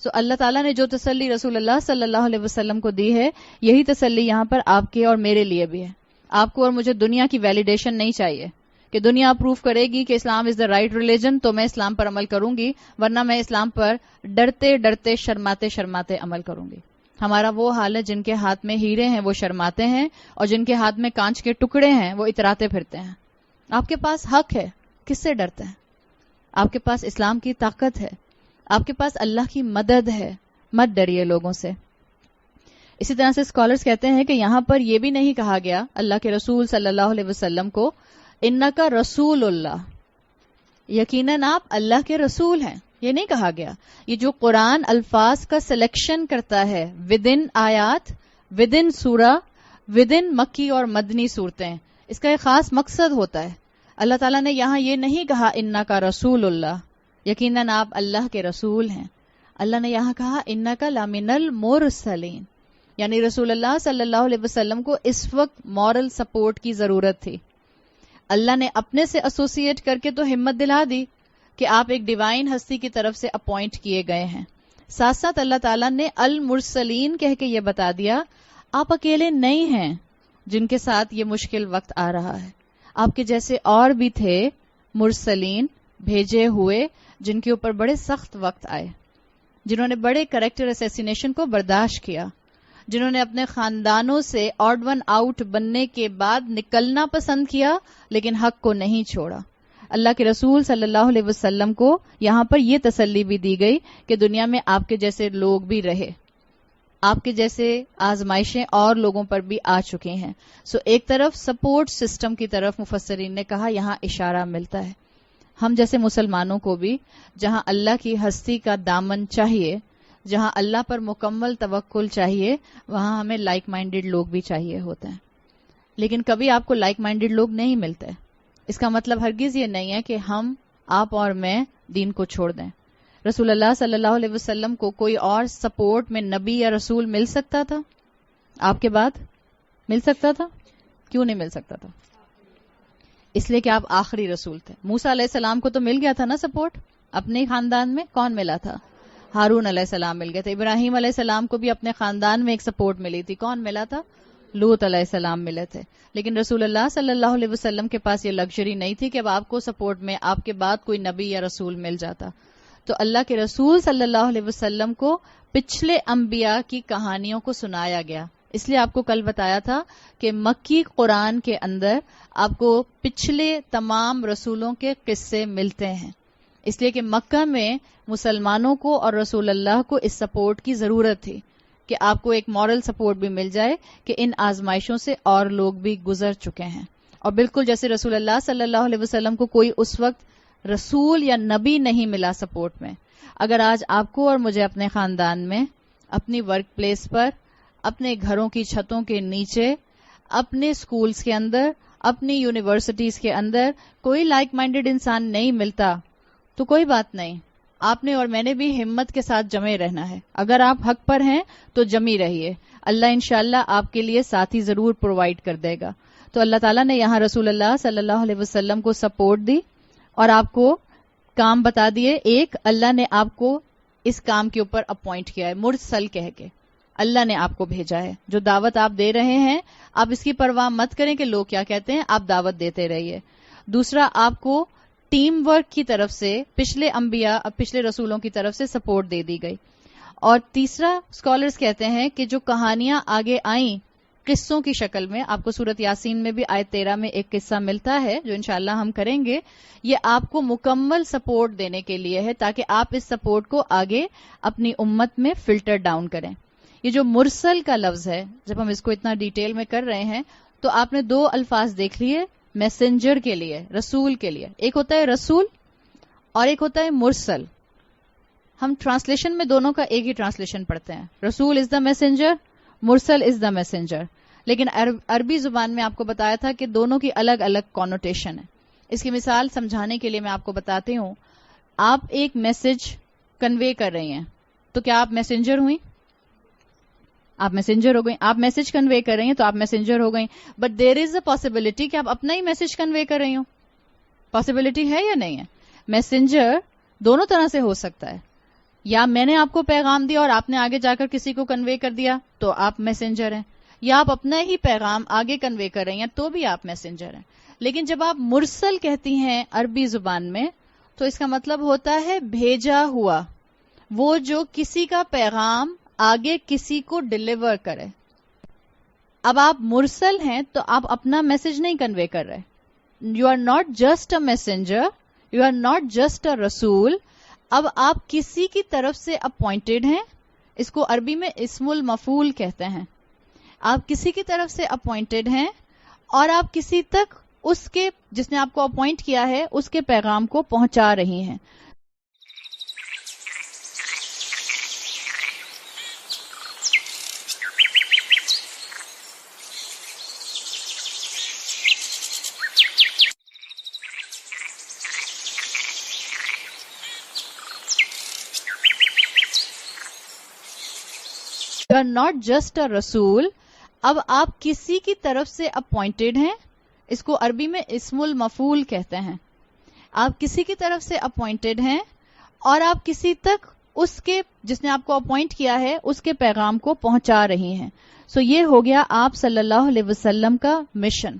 سو اللہ تعالیٰ نے جو تسلی رسول اللہ صلی اللہ علیہ وسلم کو دی ہے, یہی تسلی یہاں پر آپ کے اور میرے لیے بھی ہے. آپ کو اور مجھے دنیا کی ویلیڈیشن نہیں چاہیے کہ دنیا اپروو کرے گی کہ اسلام از دا رائٹ ریلیجن تو میں اسلام پر عمل کروں گی, ورنہ میں اسلام پر ڈرتے شرماتے عمل کروں گی. ہمارا وہ حال ہے جن کے ہاتھ میں ہیرے ہیں وہ شرماتے ہیں, اور جن کے ہاتھ میں کانچ کے ٹکڑے ہیں وہ اتراتے پھرتے ہیں. آپ کے پاس حق ہے, کس سے ڈرتے ہیں؟ آپ کے پاس اسلام کی طاقت ہے, آپ کے پاس اللہ کی مدد ہے, مت ڈریے لوگوں سے. اسی طرح سے اسکالرز کہتے ہیں کہ یہاں پر یہ بھی نہیں کہا گیا اللہ کے رسول صلی اللہ علیہ وسلم کو انکا رسول اللہ, یقیناً آپ اللہ کے رسول ہیں, یہ نہیں کہا گیا. یہ جو قرآن الفاظ کا سلیکشن کرتا ہے ودن آیات, ودن سورہ, ودن مکی اور مدنی صورتیں, اس کا ایک خاص مقصد ہوتا ہے. اللہ تعالیٰ نے یہاں یہ نہیں کہا انکا رسول اللہ, یقیناً آپ اللہ کے رسول ہیں. اللہ نے یہاں کہا انکا لمن المرسلین, یعنی رسول اللہ صلی اللہ علیہ وسلم کو اس وقت مورل سپورٹ کی ضرورت تھی. اللہ نے اپنے سے ایسوسیٹ کر کے تو ہمت دلا دی کہ آپ ایک ڈیوائن ہستی کی طرف سے اپوائنٹ کیے گئے ہیں. ساتھ ساتھ اللہ تعالیٰ نے المرسلین کہہ کے یہ بتا دیا آپ اکیلے نہیں ہیں جن کے ساتھ یہ مشکل وقت آ رہا ہے. آپ کے جیسے اور بھی تھے مرسلین, بھیجے ہوئے, جن کے اوپر بڑے سخت وقت آئے, جنہوں نے بڑے کریکٹر اسیسینیشن کو برداشت کیا, جنہوں نے اپنے خاندانوں سے آڈ ون آؤٹ بننے کے بعد نکلنا پسند کیا لیکن حق کو نہیں چھوڑا. اللہ کے رسول صلی اللہ علیہ وسلم کو یہاں پر یہ تسلی بھی دی گئی کہ دنیا میں آپ کے جیسے لوگ بھی رہے, آپ کے جیسے آزمائشیں اور لوگوں پر بھی آ چکی ہیں. سو ایک طرف سپورٹ سسٹم کی طرف مفسرین نے کہا یہاں اشارہ ملتا ہے. ہم جیسے مسلمانوں کو بھی جہاں اللہ کی ہستی کا دامن چاہیے, جہاں اللہ پر مکمل توکل چاہیے, وہاں ہمیں لائک مائنڈڈ لوگ بھی چاہیے ہوتے ہیں. لیکن کبھی آپ کو لائک مائنڈڈ لوگ نہیں ملتے. اس کا مطلب ہرگز یہ نہیں ہے کہ ہم, آپ اور میں دین کو چھوڑ دیں. رسول اللہ صلی اللہ علیہ وسلم کو کوئی اور سپورٹ میں نبی یا رسول مل سکتا تھا؟ آپ کے بعد مل سکتا تھا؟ کیوں نہیں مل سکتا تھا؟ اس لیے کہ آپ آخری رسول تھے. موسیٰ علیہ السلام کو تو مل گیا تھا نا سپورٹ اپنے خاندان میں. کون ملا تھا؟ ہارون علیہ السلام مل گئے تھے. ابراہیم علیہ السلام کو بھی اپنے خاندان میں ایک سپورٹ ملی تھی. کون ملا تھا؟ لوط علیہ السلام ملے تھے. لیکن رسول اللہ صلی اللہ علیہ وسلم کے پاس یہ لگژری نہیں تھی کہ اب آپ کو سپورٹ میں آپ کے بعد کوئی نبی یا رسول مل جاتا. تو اللہ کے رسول صلی اللہ علیہ وسلم کو پچھلے انبیاء کی کہانیوں کو سنایا گیا. اس لیے آپ کو کل بتایا تھا کہ مکی قرآن کے اندر آپ کو پچھلے تمام رسولوں کے قصے ملتے ہیں. اس لیے کہ مکہ میں مسلمانوں کو اور رسول اللہ کو اس سپورٹ کی ضرورت تھی کہ آپ کو ایک مورل سپورٹ بھی مل جائے کہ ان آزمائشوں سے اور لوگ بھی گزر چکے ہیں. اور بالکل جیسے رسول اللہ صلی اللہ علیہ وسلم کو کوئی اس وقت رسول یا نبی نہیں ملا سپورٹ میں, اگر آج آپ کو اور مجھے اپنے خاندان میں, اپنی ورک پلیس پر, اپنے گھروں کی چھتوں کے نیچے, اپنے سکولز کے اندر, اپنی یونیورسٹیز کے اندر کوئی لائک مائنڈڈ انسان نہیں ملتا تو کوئی بات نہیں, آپ نے اور میں نے بھی ہمت کے ساتھ جمے رہنا ہے. اگر آپ حق پر ہیں تو جمی رہیے, اللہ انشاءاللہ آپ کے لیے ساتھی ضرور پرووائڈ کر دے گا. تو اللہ تعالیٰ نے یہاں رسول اللہ صلی اللہ علیہ وسلم کو سپورٹ دی اور آپ کو کام بتا دیے. ایک، اللہ نے آپ کو اس کام کے اوپر اپوائنٹ کیا ہے، مرسل کہہ کے اللہ نے آپ کو بھیجا ہے. جو دعوت آپ دے رہے ہیں آپ اس کی پرواہ مت کریں کہ لوگ کیا کہتے ہیں، آپ دعوت دیتے رہیے. دوسرا، آپ کو ٹیم ورک کی طرف سے پچھلے انبیاء پچھلے رسولوں کی طرف سے سپورٹ دے دی گئی. اور تیسرا، اسکالرز کہتے ہیں کہ جو کہانیاں آگے آئیں قصوں کی شکل میں، آپ کو سورت یاسین میں بھی آیت 13 میں ایک قصہ ملتا ہے جو انشاءاللہ ہم کریں گے، یہ آپ کو مکمل سپورٹ دینے کے لیے ہے تاکہ آپ اس سپورٹ کو آگے اپنی امت میں فلٹر ڈاؤن کریں. یہ جو مرسل کا لفظ ہے، جب ہم اس کو اتنا ڈیٹیل میں کر رہے ہیں تو آپ نے دو الفاظ دیکھ لیے میسنجر کے لیے، رسول کے لیے. ایک ہوتا ہے رسول اور ایک ہوتا ہے مرسل. ہم ٹرانسلیشن میں دونوں کا ایک ہی ٹرانسلیشن پڑھتے ہیں، رسول از دا میسنجر، مرسل از دا میسنجر. لیکن عربی زبان میں آپ کو بتایا تھا کہ دونوں کی الگ الگ کونوٹیشن ہے. اس کی مثال سمجھانے کے لیے میں آپ کو بتاتی ہوں. آپ ایک میسج کنوے کر رہی ہیں تو کیا آپ میسنجر ہوئی؟ آپ میسنجر ہو گئی. آپ میسج کنوے کر رہی ہیں تو آپ میسنجر ہو گئی. But there is a possibility کہ آپ اپنا ہی میسج کنوے کر رہی ہوں. پاسبلٹی ہے یا نہیں ہے؟ میسنجر دونوں طرح سے ہو سکتا ہے. یا میں نے آپ کو پیغام دیا اور آپ نے آگے جا کر کسی کو کنوے کر دیا تو آپ میسنجر ہیں. یا آپ اپنا ہی پیغام آگے کنوے کر رہی ہیں تو بھی آپ میسنجر ہیں. لیکن جب آپ مرسل کہتی ہیں عربی زبان میں تو اس کا مطلب ہوتا ہے بھیجا ہوا، وہ جو کسی کا پیغام آگے کسی کو ڈلیور کرے. اب آپ مرسل ہیں تو آپ اپنا میسج نہیں کنوے کر رہے. You are not just a messenger, you are not just a رسول. اب آپ کسی کی طرف سے اپوائنٹڈ ہیں. اس کو عربی میں اسم المفعول کہتے ہیں. آپ کسی کی طرف سے اپوائنٹڈ ہیں اور آپ کسی تک اس کے جس نے آپ کو اپوائنٹ کیا ہے اس کے پیغام کو پہنچا رہی ہیں. You are not just a رسول. اب آپ کسی کی طرف سے اپوائنٹڈ ہیں. اس کو عربی میں اسم المفعول کہتے ہیں. آپ کسی کی طرف سے اپوائنٹڈ ہیں اور آپ کسی تک اس کے جس نے آپ کو اپوائنٹ کیا ہے اس کے پیغام کو پہنچا رہی ہیں. سو یہ ہو گیا آپ صلی اللہ علیہ وسلم کا مشن.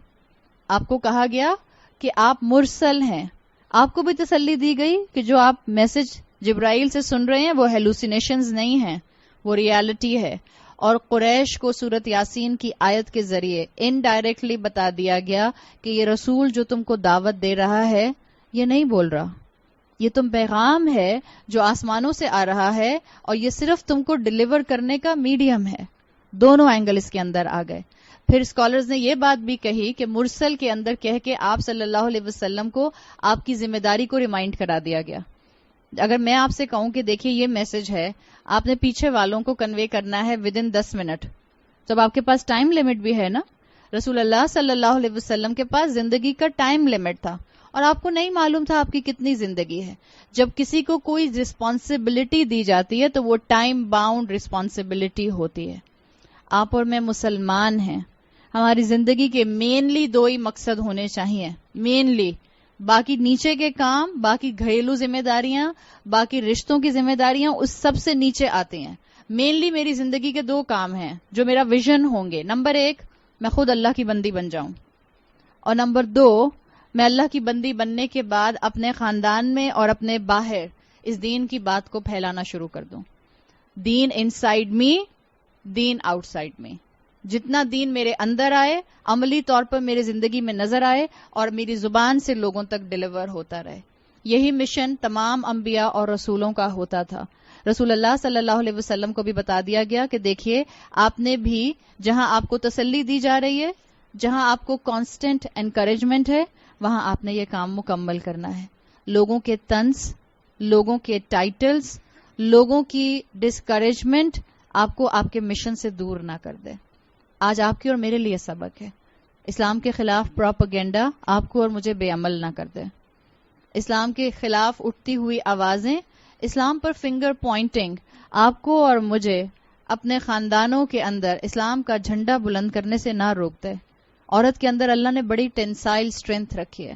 آپ کو کہا گیا کہ آپ مرسل ہیں. آپ کو بھی تسلی دی گئی کہ جو آپ میسج جبرائیل سے سن رہے ہیں وہ ہیلوسینیشنز نہیں ہیں، وہ ریالٹی ہے. اور قریش کو سورت یاسین کی آیت کے ذریعے انڈائریکٹلی بتا دیا گیا کہ یہ رسول جو تم کو دعوت دے رہا ہے یہ نہیں بول رہا، یہ تم پیغام ہے جو آسمانوں سے آ رہا ہے اور یہ صرف تم کو ڈیلیور کرنے کا میڈیم ہے. دونوں اینگل اس کے اندر آ گئے. پھر اسکالرز نے یہ بات بھی کہی کہ مرسل کے اندر کہہ کے آپ صلی اللہ علیہ وسلم کو آپ کی ذمہ داری کو ریمائنڈ کرا دیا گیا. اگر میں آپ سے کہوں کہ دیکھیے یہ میسج ہے، آپ نے پیچھے والوں کو کنوے کرنا ہے ود ان 10 منٹ، جب آپ کے پاس ٹائم لمٹ بھی ہے نا. رسول اللہ صلی اللہ علیہ وسلم کے پاس زندگی کا ٹائم لمٹ تھا اور آپ کو نہیں معلوم تھا آپ کی کتنی زندگی ہے. جب کسی کو کوئی رسپانسبلٹی دی جاتی ہے تو وہ ٹائم باؤنڈ رسپانسبلٹی ہوتی ہے. آپ اور میں مسلمان ہیں. ہماری زندگی کے مینلی 2 ہی مقصد ہونے چاہیے. مینلی باقی نیچے کے کام، باقی گھریلو ذمہ داریاں، باقی رشتوں کی ذمہ داریاں اس سب سے نیچے آتی ہیں. مینلی میری زندگی کے 2 کام ہیں جو میرا ویژن ہوں گے. نمبر 1 میں خود اللہ کی بندی بن جاؤں، اور نمبر 2 میں اللہ کی بندی بننے کے بعد اپنے خاندان میں اور اپنے باہر اس دین کی بات کو پھیلانا شروع کر دوں. دین ان سائڈ می، دین آؤٹ سائڈ می. جتنا دین میرے اندر آئے، عملی طور پر میرے زندگی میں نظر آئے اور میری زبان سے لوگوں تک ڈیلیور ہوتا رہے. یہی مشن تمام انبیاء اور رسولوں کا ہوتا تھا. رسول اللہ صلی اللہ علیہ وسلم کو بھی بتا دیا گیا کہ دیکھیے آپ نے بھی جہاں آپ کو تسلی دی جا رہی ہے، جہاں آپ کو کانسٹنٹ انکریجمنٹ ہے، وہاں آپ نے یہ کام مکمل کرنا ہے. لوگوں کے طنز، لوگوں کے ٹائٹلز، لوگوں کی ڈسکریجمنٹ آپ کو آپ کے مشن سے دور نہ کر دے. آج آپ کی اور میرے لیے سبق ہے. اسلام کے خلاف پروپیگنڈا آپ کو اور مجھے بے عمل نہ کر دے. اسلام کے خلاف اٹھتی ہوئی آوازیں، اسلام پر فنگر پوائنٹنگ آپ کو اور مجھے اپنے خاندانوں کے اندر اسلام کا جھنڈا بلند کرنے سے نہ روک دے عورت کے اندر اللہ نے بڑی ٹینسائل اسٹرینتھ رکھی ہے.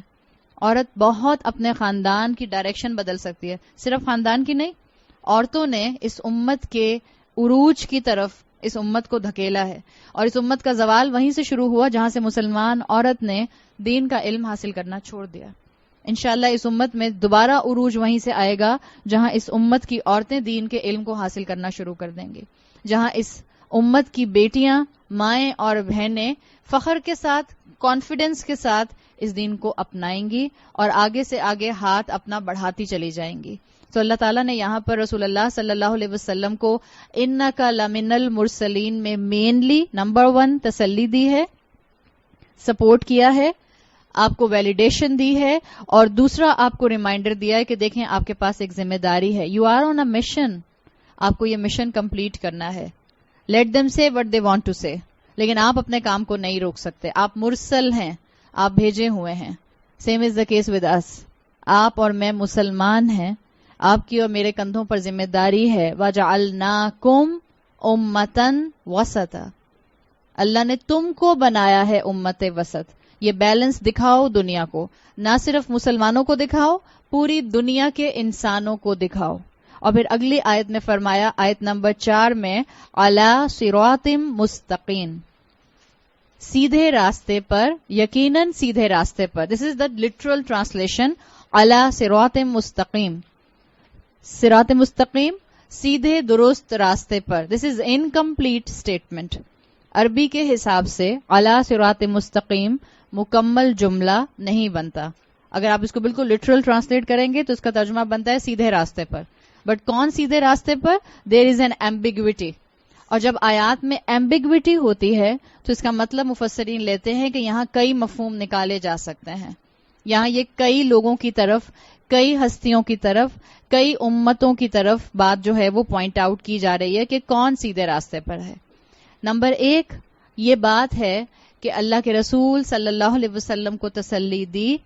عورت بہت اپنے خاندان کی ڈائریکشن بدل سکتی ہے. صرف خاندان کی نہیں, عورتوں نے اس امت کے عروج کی طرف اس امت کو دھکیلا ہے, اور اس امت کا زوال وہیں سے شروع ہوا جہاں سے مسلمان عورت نے دین کا علم حاصل کرنا چھوڑ دیا. انشاءاللہ اس امت میں دوبارہ عروج وہیں سے آئے گا جہاں اس امت کی عورتیں دین کے علم کو حاصل کرنا شروع کر دیں گی, جہاں اس امت کی بیٹیاں, مائیں اور بہنیں فخر کے ساتھ, کانفیڈنس کے ساتھ اس دین کو اپنائیں گی اور آگے سے آگے ہاتھ اپنا بڑھاتی چلی جائیں گی. تو اللہ تعالیٰ نے یہاں پر رسول اللہ صلی اللہ علیہ وسلم کو انکا لمن المرسلین میں مینلی نمبر 1 تسلی دی ہے, سپورٹ کیا ہے, آپ کو ویلیڈیشن دی ہے, اور دوسرا آپ کو ریمائنڈر دیا ہے کہ دیکھیں آپ کے پاس ایک ذمہ داری ہے. You are on a mission, آپ کو یہ مشن کمپلیٹ کرنا ہے. Let them say what they want to say, لیکن آپ اپنے کام کو نہیں روک سکتے. آپ مرسل ہیں, آپ بھیجے ہوئے ہیں. Same is the case with us, آپ اور میں مسلمان ہیں, آپ کی اور میرے کندھوں پر ذمہ داری ہے. وَجَعَلْنَاكُمْ أُمَّةً وَسَطًا, اللہ نے تم کو بنایا ہے امت وسط. یہ بیلنس دکھاؤ دنیا کو, نہ صرف مسلمانوں کو دکھاؤ, پوری دنیا کے انسانوں کو دکھاؤ. اور پھر اگلی آیت میں فرمایا, آیت نمبر 4 میں, عَلَى صِرَاطٍ مُسْتَقِيمٍ, سیدھے راستے پر, یقیناً سیدھے راستے پر. دس از دا لٹرل ٹرانسلیشن, عَلَى صِرَاطٍ مُسْتَقِيمٍ, صراط مستقیم, سیدھے درست راستے پر. دس از انکمپلیٹ اسٹیٹمنٹ. عربی کے حساب سے علی صراط مستقیم مکمل جملہ نہیں بنتا. اگر آپ اس کو بالکل لٹرل ٹرانسلیٹ کریں گے تو اس کا ترجمہ بنتا ہے سیدھے راستے پر. بٹ کون سیدھے راستے پر؟ دیر از این ایمبیگوٹی. اور جب آیات میں ایمبیگوٹی ہوتی ہے تو اس کا مطلب مفسرین لیتے ہیں کہ یہاں کئی مفہوم نکالے جا سکتے ہیں. یہاں یہ کئی لوگوں کی طرف, کئی ہستیوں کی طرف, کئی امتوں کی طرف بات جو ہے وہ پوائنٹ آؤٹ کی جا رہی ہے کہ کون سیدھے راستے پر ہے. نمبر 1 یہ بات ہے کہ اللہ کے رسول صلی اللہ علیہ وسلم کو تسلی دی,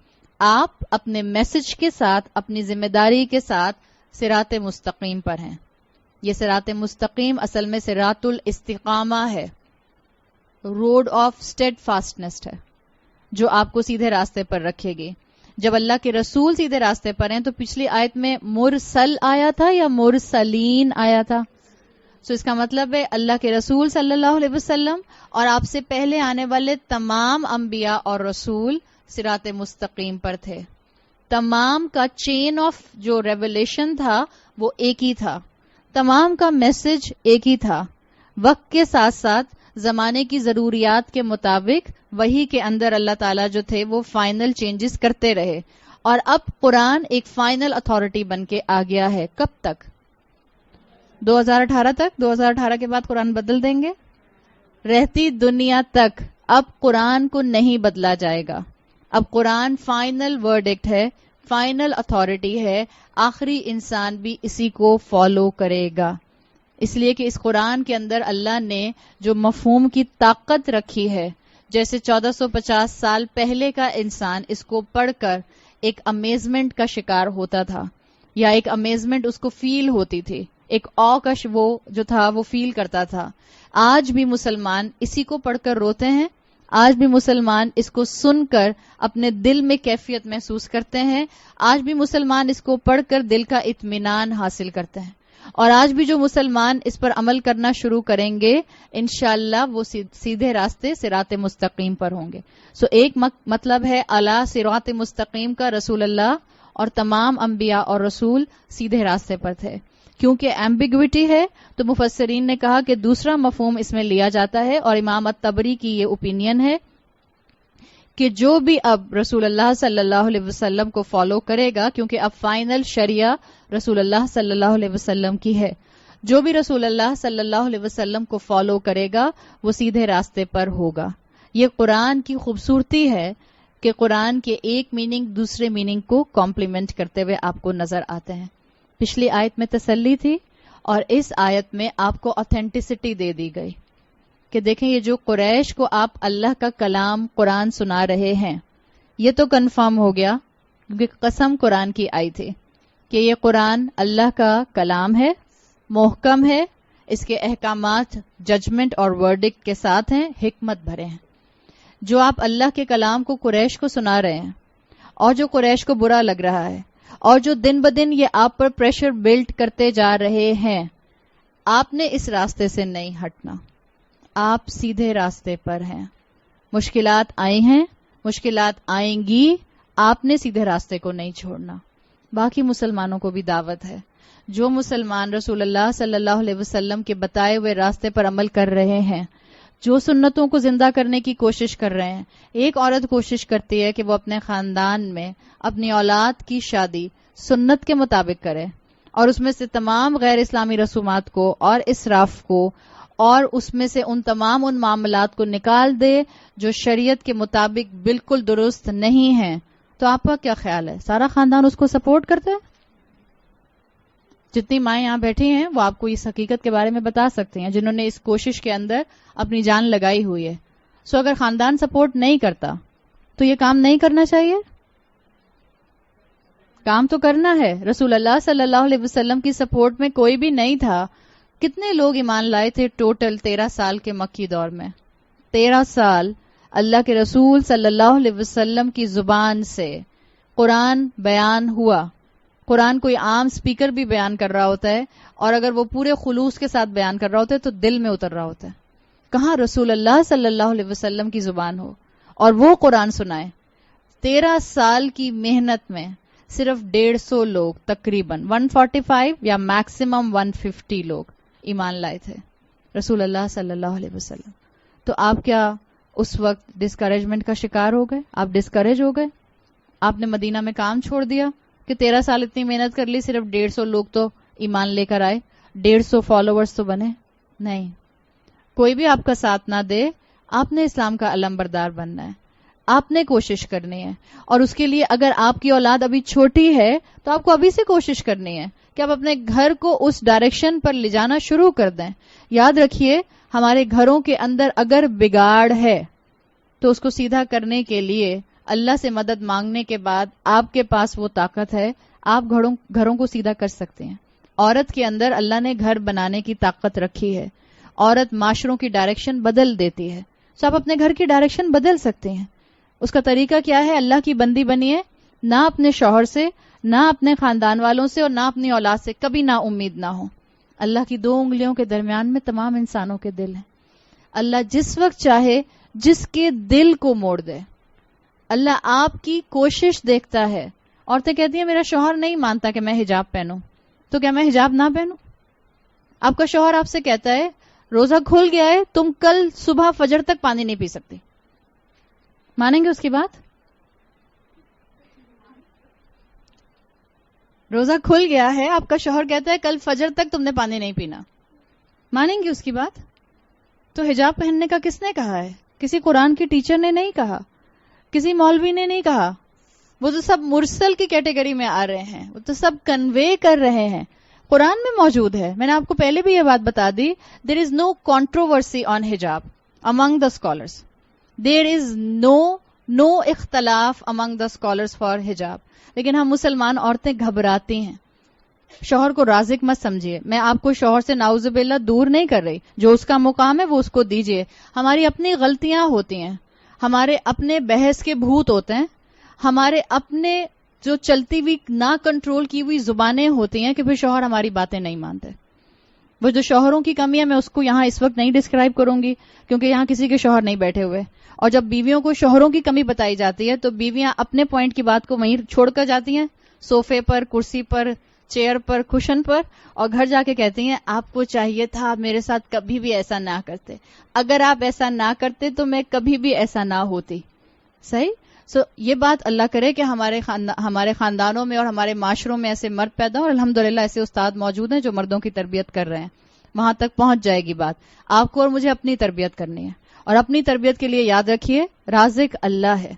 آپ اپنے میسج کے ساتھ, اپنی ذمہ داری کے ساتھ صراط مستقیم پر ہیں. یہ صراط مستقیم اصل میں صراط الاستقامہ ہے, روڈ آف اسٹیڈ فاسٹنس ہے, جو آپ کو سیدھے راستے پر رکھے گی. جب اللہ کے رسول سیدھے راستے پر ہیں تو پچھلی آیت میں مرسل آیا تھا یا مرسلین آیا تھا؟ سو اس کا مطلب ہے اللہ کے رسول صلی اللہ علیہ وسلم اور آپ سے پہلے آنے والے تمام انبیاء اور رسول صراط مستقیم پر تھے. تمام کا چین آف جو ریولیشن تھا وہ ایک ہی تھا, تمام کا میسج ایک ہی تھا. وقت کے ساتھ ساتھ زمانے کی ضروریات کے مطابق وہی کے اندر اللہ تعالیٰ جو تھے وہ فائنل چینجز کرتے رہے, اور اب قرآن ایک فائنل اتھارٹی بن کے آ گیا ہے. کب تک؟ 2018 تک. 2018 کے بعد قرآن بدل دیں گے؟ رہتی دنیا تک اب قرآن کو نہیں بدلا جائے گا. اب قرآن فائنل ورڈکٹ ہے, فائنل اتھارٹی ہے, آخری انسان بھی اسی کو فالو کرے گا. اس لیے کہ اس قرآن کے اندر اللہ نے جو مفہوم کی طاقت رکھی ہے, جیسے 1450 سال پہلے کا انسان اس کو پڑھ کر ایک امیزمنٹ کا شکار ہوتا تھا, یا ایک امیزمنٹ اس کو فیل ہوتی تھی, ایک اوکش وہ جو تھا وہ فیل کرتا تھا. آج بھی مسلمان اسی کو پڑھ کر روتے ہیں, آج بھی مسلمان اس کو سن کر اپنے دل میں کیفیت محسوس کرتے ہیں, آج بھی مسلمان اس کو پڑھ کر دل کا اطمینان حاصل کرتے ہیں, اور آج بھی جو مسلمان اس پر عمل کرنا شروع کریں گے انشاءاللہ وہ سیدھے راستے صراط مستقیم پر ہوں گے. سو ایک مطلب ہے اعلی صراط مستقیم کا, رسول اللہ اور تمام انبیاء اور رسول سیدھے راستے پر تھے. کیونکہ ایمبیگوٹی ہے تو مفسرین نے کہا کہ دوسرا مفہوم اس میں لیا جاتا ہے, اور امام الطبری کی یہ اوپینین ہے کہ جو بھی اب رسول اللہ صلی اللہ علیہ وسلم کو فالو کرے گا, کیونکہ اب فائنل شریعہ رسول اللہ صلی اللہ علیہ وسلم کی ہے, جو بھی رسول اللہ صلی اللہ علیہ وسلم کو فالو کرے گا وہ سیدھے راستے پر ہوگا. یہ قرآن کی خوبصورتی ہے کہ قرآن کے ایک میننگ دوسرے میننگ کو کمپلیمنٹ کرتے ہوئے آپ کو نظر آتے ہیں. پچھلی آیت میں تسلی تھی, اور اس آیت میں آپ کو آتھینٹسٹی دے دی گئی کہ دیکھیں یہ جو قریش کو آپ اللہ کا کلام قرآن سنا رہے ہیں, یہ تو کنفرم ہو گیا کیونکہ قسم قرآن کی آئی تھی کہ یہ قرآن اللہ کا کلام ہے, محکم ہے, اس کے احکامات ججمنٹ اور ورڈکٹ کے ساتھ ہیں, حکمت بھرے ہیں. جو آپ اللہ کے کلام کو قریش کو سنا رہے ہیں اور جو قریش کو برا لگ رہا ہے اور جو دن بدن یہ آپ پر پریشر بلڈ کرتے جا رہے ہیں، آپ نے اس راستے سے نہیں ہٹنا. آپ سیدھے راستے پر ہیں. مشکلات آئی ہیں، مشکلات آئیں گی، آپ نے سیدھے راستے کو نہیں چھوڑنا. باقی مسلمانوں کو بھی دعوت ہے. جو مسلمان رسول اللہ صلی اللہ علیہ وسلم کے بتائے ہوئے راستے پر عمل کر رہے ہیں، جو سنتوں کو زندہ کرنے کی کوشش کر رہے ہیں. ایک عورت کوشش کرتی ہے کہ وہ اپنے خاندان میں اپنی اولاد کی شادی سنت کے مطابق کرے اور اس میں سے تمام غیر اسلامی رسومات کو اور اسراف کو اور اس میں سے ان تمام ان معاملات کو نکال دے جو شریعت کے مطابق بالکل درست نہیں ہیں. تو آپ کا کیا خیال ہے؟ سارا خاندان اس کو سپورٹ کرتا ہے؟ جتنی مائیں یہاں بیٹھی ہیں وہ آپ کو اس حقیقت کے بارے میں بتا سکتے ہیں، جنہوں نے اس کوشش کے اندر اپنی جان لگائی ہوئی ہے. سو اگر خاندان سپورٹ نہیں کرتا تو یہ کام نہیں کرنا چاہیے. کام تو کرنا ہے. رسول اللہ صلی اللہ علیہ وسلم کی سپورٹ میں کوئی بھی نہیں تھا. کتنے لوگ ایمان لائے تھے ٹوٹل 13 سال کے مکی دور میں؟ 13 سال اللہ کے رسول صلی اللہ علیہ وسلم کی زبان سے قرآن بیان ہوا. قرآن کوئی عام سپیکر بھی بیان کر رہا ہوتا ہے اور اگر وہ پورے خلوص کے ساتھ بیان کر رہا ہوتا ہے تو دل میں اتر رہا ہوتا ہے. کہاں رسول اللہ صلی اللہ علیہ وسلم کی زبان ہو اور وہ قرآن سنائے. 13 سال کی محنت میں صرف 150 لوگ، تقریباً 145 یا میکسیمم 150 لوگ ایمان لائے تھے رسول اللہ صلی اللہ علیہ وسلم. تو آپ کیا اس وقت ڈسکریجمنٹ کا شکار ہو گئے؟ آپ ڈسکریج ہو گئے؟ آپ نے مدینہ میں کام چھوڑ دیا کہ 13 سال اتنی محنت کر لی، صرف 150 لوگ تو ایمان لے کر آئے، 150 فالوورز تو بنے؟ نہیں. کوئی بھی آپ کا ساتھ نہ دے، آپ نے اسلام کا علم بردار بننا ہے. آپ نے کوشش کرنی ہے اور اس کے لیے اگر آپ کی اولاد ابھی چھوٹی ہے تو آپ کو ابھی سے کوشش کرنی ہے کہ آپ اپنے گھر کو اس ڈائریکشن پر لے جانا شروع کر دیں. یاد رکھیے ہمارے گھروں کے اندر اگر بگاڑ ہے تو اس کو سیدھا کرنے کے لیے اللہ سے مدد مانگنے کے بعد آپ کے پاس وہ طاقت ہے، آپ گھروں کو سیدھا کر سکتے ہیں. عورت کے اندر اللہ نے گھر بنانے کی طاقت رکھی ہے. عورت معاشروں کی ڈائریکشن بدل دیتی ہے. تو آپ اپنے گھر کی ڈائریکشن بدل سکتے ہیں. اس کا طریقہ کیا ہے؟ اللہ کی بندی بنیے. نہ اپنے شوہر سے، نہ اپنے خاندان والوں سے اور نہ اپنی اولاد سے کبھی نا امید نہ ہو. اللہ کی 2 انگلیوں کے درمیان میں تمام انسانوں کے دل ہیں. اللہ جس وقت چاہے جس کے دل کو موڑ دے. اللہ آپ کی کوشش دیکھتا ہے. عورتیں کہتی ہیں میرا شوہر نہیں مانتا کہ میں حجاب پہنوں، تو کیا میں حجاب نہ پہنوں؟ آپ کا شوہر آپ سے کہتا ہے روزہ کھل گیا ہے، تم کل صبح فجر تک پانی نہیں پی سکتی، مانیں گے اس کی بات؟ روزہ کھل گیا ہے، آپ کا شوہر کہتا ہے کل فجر تک تم نے پانی نہیں پینا، مانیں گے اس کی بات؟ تو حجاب پہننے کا کس نے کہا ہے؟ کسی قرآن کی ٹیچر نے نہیں کہا، کسی مولوی نے نہیں کہا. وہ تو سب مرسل کی کیٹیگری میں آ رہے ہیں، وہ تو سب کنوے کر رہے ہیں. قرآن میں موجود ہے. میں نے آپ کو پہلے بھی یہ بات بتا دی. دیر از نو کنٹروورسی آن حجاب امنگ دا اسکالرس. دیر از نو اختلاف امنگ دا اسکالرس فار حجاب. لیکن ہم مسلمان عورتیں گھبراتی ہیں. شوہر کو رازق مت سمجھیے. میں آپ کو شوہر سے نعوذ باللہ دور نہیں کر رہی. جو اس کا مقام ہے وہ اس کو دیجیے. ہماری اپنی غلطیاں ہوتی ہیں، ہمارے اپنے بحث کے بھوت ہوتے ہیں، ہمارے اپنے جو چلتی ہوئی نہ کنٹرول کی ہوئی زبانیں ہوتی ہیں کہ پھر شوہر ہماری باتیں نہیں مانتے. وہ جو شوہروں کی کمی ہے میں اس کو یہاں اس وقت نہیں ڈسکرائب کروں گی کیونکہ یہاں کسی کے شوہر نہیں بیٹھے ہوئے. اور جب بیویوں کو شوہروں کی کمی بتائی جاتی ہے تو بیویاں اپنے پوائنٹ کی بات کو وہیں چھوڑ کر جاتی ہیں، صوفے پر، کرسی پر، چیئر پر، کشن پر، اور گھر جا کے کہتی ہیں آپ کو چاہیے تھا آپ میرے ساتھ کبھی بھی ایسا نہ کرتے. اگر آپ ایسا نہ کرتے تو میں کبھی بھی ایسا نہ ہوتی. صحیح؟ یہ بات اللہ کرے کہ ہمارے خاندانوں میں اور ہمارے معاشروں میں ایسے مرد پیدا ہوں، اور الحمدللہ ایسے استاد موجود ہیں جو مردوں کی تربیت کر رہے ہیں. وہاں تک پہنچ جائے گی بات. آپ کو اور مجھے اپنی تربیت کرنی ہے، اور اپنی تربیت کے لیے یاد رکھیے رازق اللہ ہے.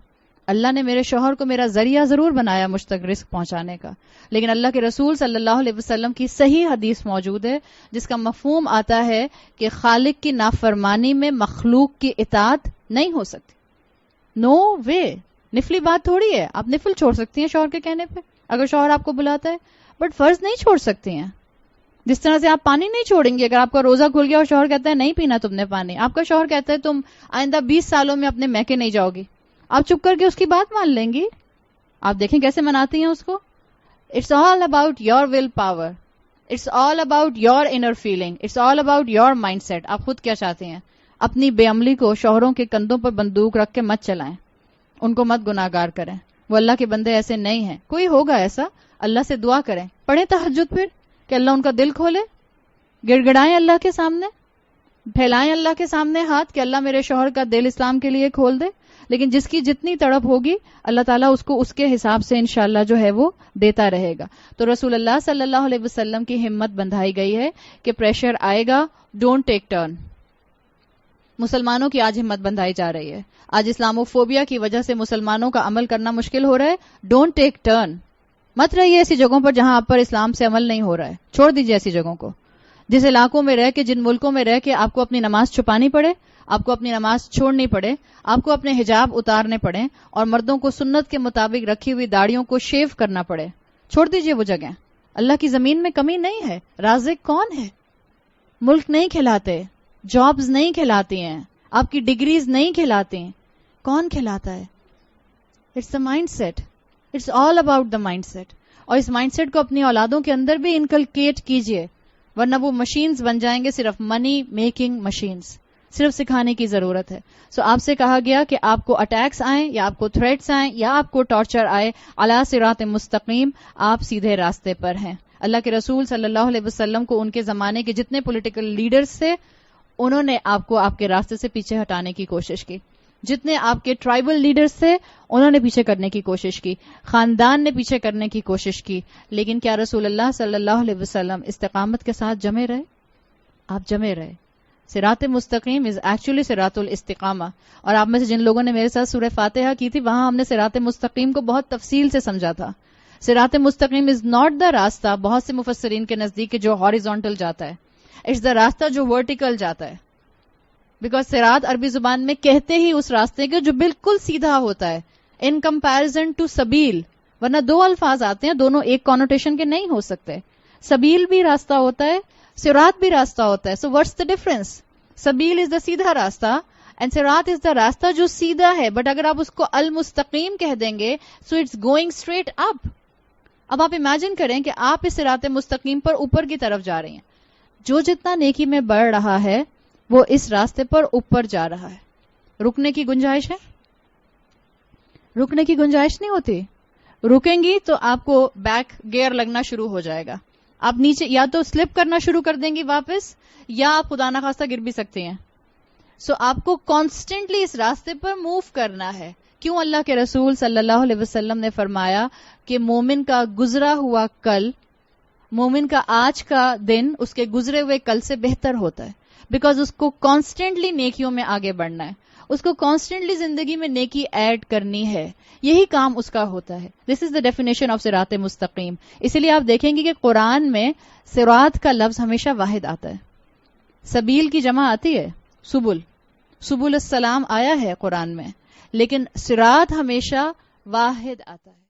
اللہ نے میرے شوہر کو میرا ذریعہ ضرور بنایا مجھ تک رزق پہنچانے کا، لیکن اللہ کے رسول صلی اللہ علیہ وسلم کی صحیح حدیث موجود ہے جس کا مفہوم آتا ہے کہ خالق کی نافرمانی میں مخلوق کی اطاعت نہیں ہو سکتی. نو وے. نفلی بات تھوڑی ہے. آپ نفل چھوڑ سکتی ہیں شوہر کے کہنے پہ اگر شوہر آپ کو بلاتا ہے، بٹ فرض نہیں چھوڑ سکتی ہیں. جس طرح سے آپ پانی نہیں چھوڑیں گے. اگر آپ کا روزہ کھل گیا اور شوہر کہتا ہے نہیں پینا تم نے پانی, آپ کا شوہر کہتا ہے تم آئندہ 20 سالوں میں اپنے میکے نہیں جاؤ گی, آپ چپ کر کے اس کی بات مان لیں گی؟ آپ دیکھیں کیسے مناتی ہیں اس کو. It's all about your willpower, it's all about your inner feeling, it's all about your mindset. آپ خود کیا چاہتے ہیں؟ اپنی بے عملی کو شوہروں کے کندھوں پر بندوق رکھ کے مت چلائیں, ان کو مت گناہگار کریں. وہ اللہ کے بندے ایسے نہیں ہیں. کوئی ہوگا ایسا, اللہ سے دعا کریں, پڑھیں تہجد پھر کہ اللہ ان کا دل کھولے, گڑ گڑائیں اللہ کے سامنے, پھیلائیں اللہ کے سامنے ہاتھ کہ اللہ میرے شوہر کا دل اسلام کے لیے کھول دے. لیکن جس کی جتنی تڑپ ہوگی اللہ تعالیٰ اس کو اس کے حساب سے انشاءاللہ جو ہے وہ دیتا رہے گا. تو رسول اللہ صلی اللہ علیہ وسلم کی ہمت بندھائی گئی ہے کہ پریشر آئے گا, ڈونٹ ٹیک ٹرن. مسلمانوں کی آج ہمت بندھائی جا رہی ہے. آج اسلاموفوبیا کی وجہ سے مسلمانوں کا عمل کرنا مشکل ہو رہا ہے. Don't take turn. مت رہیے ایسی جگہوں پر جہاں آپ پر اسلام سے عمل نہیں ہو رہا ہے. چھوڑ دیجیے ایسی جگہوں کو. جس علاقوں میں رہ کے, جن ملکوں میں رہ کے آپ کو اپنی نماز چھپانی پڑے, آپ کو اپنی نماز چھوڑنی پڑے, آپ کو اپنے حجاب اتارنے پڑے, اور مردوں کو سنت کے مطابق رکھی ہوئی داڑیوں کو شیو کرنا پڑے, چھوڑ دیجیے وہ جگہیں. اللہ کی زمین میں کمی نہیں ہے. رازق کون ہے؟ ملک نہیں کھلاتے, جابز نہیں کھلاتی ہیں, آپ کی ڈگریز نہیں کھلاتی ہیں. کون کھلاتا ہے؟ It's the mindset. It's all about the mindset. اور اس مائنڈ سیٹ کو اپنی اولادوں کے اندر بھی انکلکیٹ کیجئے, ورنہ وہ مشینز بن جائیں گے, صرف منی میکنگ مشینز. صرف سکھانے کی ضرورت ہے. سو آپ سے کہا گیا کہ آپ کو اٹیکس آئیں یا آپ کو تھریٹس آئیں یا آپ کو ٹارچر آئے, علی صراط مستقیم, آپ سیدھے راستے پر ہیں. اللہ کے رسول صلی اللہ علیہ وسلم کو ان کے زمانے کے جتنے پولیٹیکل لیڈرز تھے انہوں نے آپ کو آپ کے راستے سے پیچھے ہٹانے کی کوشش کی. جتنے آپ کے ٹرائبل لیڈرز تھے انہوں نے پیچھے کرنے کی کوشش کی, خاندان نے پیچھے کرنے کی کوشش کی. لیکن کیا رسول اللہ صلی اللہ علیہ وسلم استقامت کے ساتھ جمے رہے؟ آپ جمے رہے. صراط مستقیم از ایکچولی صراط الاستقامہ. اور آپ میں سے جن لوگوں نے میرے ساتھ سورہ فاتحہ کی تھی وہاں ہم نے صراط مستقیم کو بہت تفصیل سے سمجھا تھا. صراط مستقیم از ناٹ دا راستہ بہت سے مفسرین کے نزدیک جو ہاریزونٹل جاتا ہے, اٹس دا راستہ جو ورٹیکل جاتا ہے. بیکاز صراط عربی زبان میں کہتے ہی اس راستے کے جو بالکل سیدھا ہوتا ہے ان کمپیرزن ٹو سبیل. ورنہ دو الفاظ آتے ہیں, دونوں ایک کانوٹیشن کے نہیں ہو سکتے. سبیل بھی راستہ ہوتا ہے, صراط بھی راستہ ہوتا ہے. So what's the difference? سبیل از دا سیدھا راستہ اینڈ صراط از دا راستہ جو سیدھا ہے, بٹ اگر آپ اس کو المستقیم کہہ دیں گے so it's going straight up. اب آپ امیجن کریں کہ آپ اس صراط مستقیم پر اوپر کی طرف جا رہے ہیں. جو جتنا نیکی میں بڑھ رہا ہے وہ اس راستے پر اوپر جا رہا ہے. رکنے کی گنجائش ہے؟ رکنے کی گنجائش نہیں ہوتی. رکیں گی تو آپ کو بیک گیئر لگنا شروع ہو جائے گا. آپ نیچے یا تو سلپ کرنا شروع کر دیں گی واپس, یا آپ خدا نخواستہ گر بھی سکتے ہیں. سو آپ کو کانسٹنٹلی اس راستے پر موو کرنا ہے. کیوں اللہ کے رسول صلی اللہ علیہ وسلم نے فرمایا کہ مومن کا گزرا ہوا کل, مومن کا آج کا دن اس کے گزرے ہوئے کل سے بہتر ہوتا ہے. بیکاز اس کو کانسٹنٹلی نیکیوں میں آگے بڑھنا ہے, اس کو کانسٹنٹلی زندگی میں نیکی ایڈ کرنی ہے, یہی کام اس کا ہوتا ہے. This is the definition of صراط مستقیم. اسی لیے آپ دیکھیں گے کہ قرآن میں صراط کا لفظ ہمیشہ واحد آتا ہے. سبیل کی جمع آتی ہے سبل, سبل السلام آیا ہے قرآن میں, لیکن صراط ہمیشہ واحد آتا ہے.